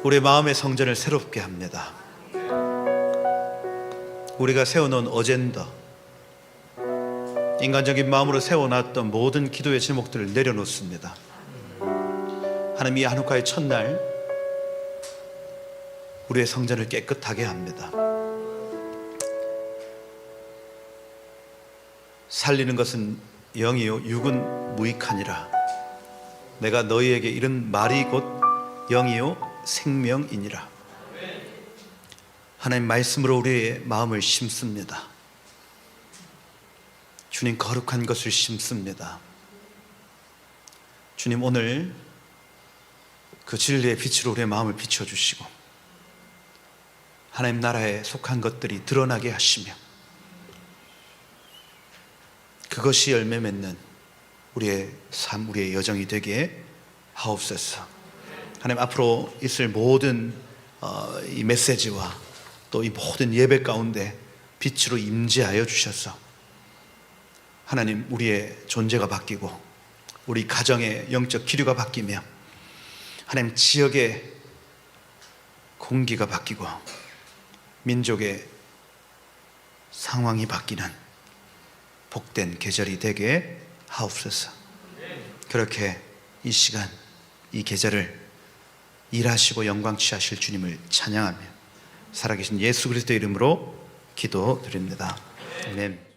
우리의 마음의 성전을 새롭게 합니다. 우리가 세워놓은 어젠다, 인간적인 마음으로 세워놨던 모든 기도의 제목들을 내려놓습니다. 하나님 이 한우카의 첫날 우리의 성전을 깨끗하게 합니다. 살리는 것은 영이요 육은 무익하니라. 내가 너희에게 이른 말이 곧 영이요 생명이니라. 하나님 말씀으로 우리의 마음을 심습니다. 주님 거룩한 것을 심습니다. 주님 오늘 그 진리의 빛으로 우리의 마음을 비춰주시고 하나님 나라에 속한 것들이 드러나게 하시며 그것이 열매 맺는 우리의 삶, 우리의 여정이 되게 하옵소서. 하나님 앞으로 있을 모든 이 메시지와 또 이 모든 예배 가운데 빛으로 임재하여 주셔서 하나님 우리의 존재가 바뀌고 우리 가정의 영적 기류가 바뀌며 하나님 지역의 공기가 바뀌고 민족의 상황이 바뀌는 복된 계절이 되게 하옵소서. 그렇게 이 시간 이 계절을 일하시고 영광 취하실 주님을 찬양하며 살아계신 예수 그리스도의 이름으로 기도드립니다. 아멘.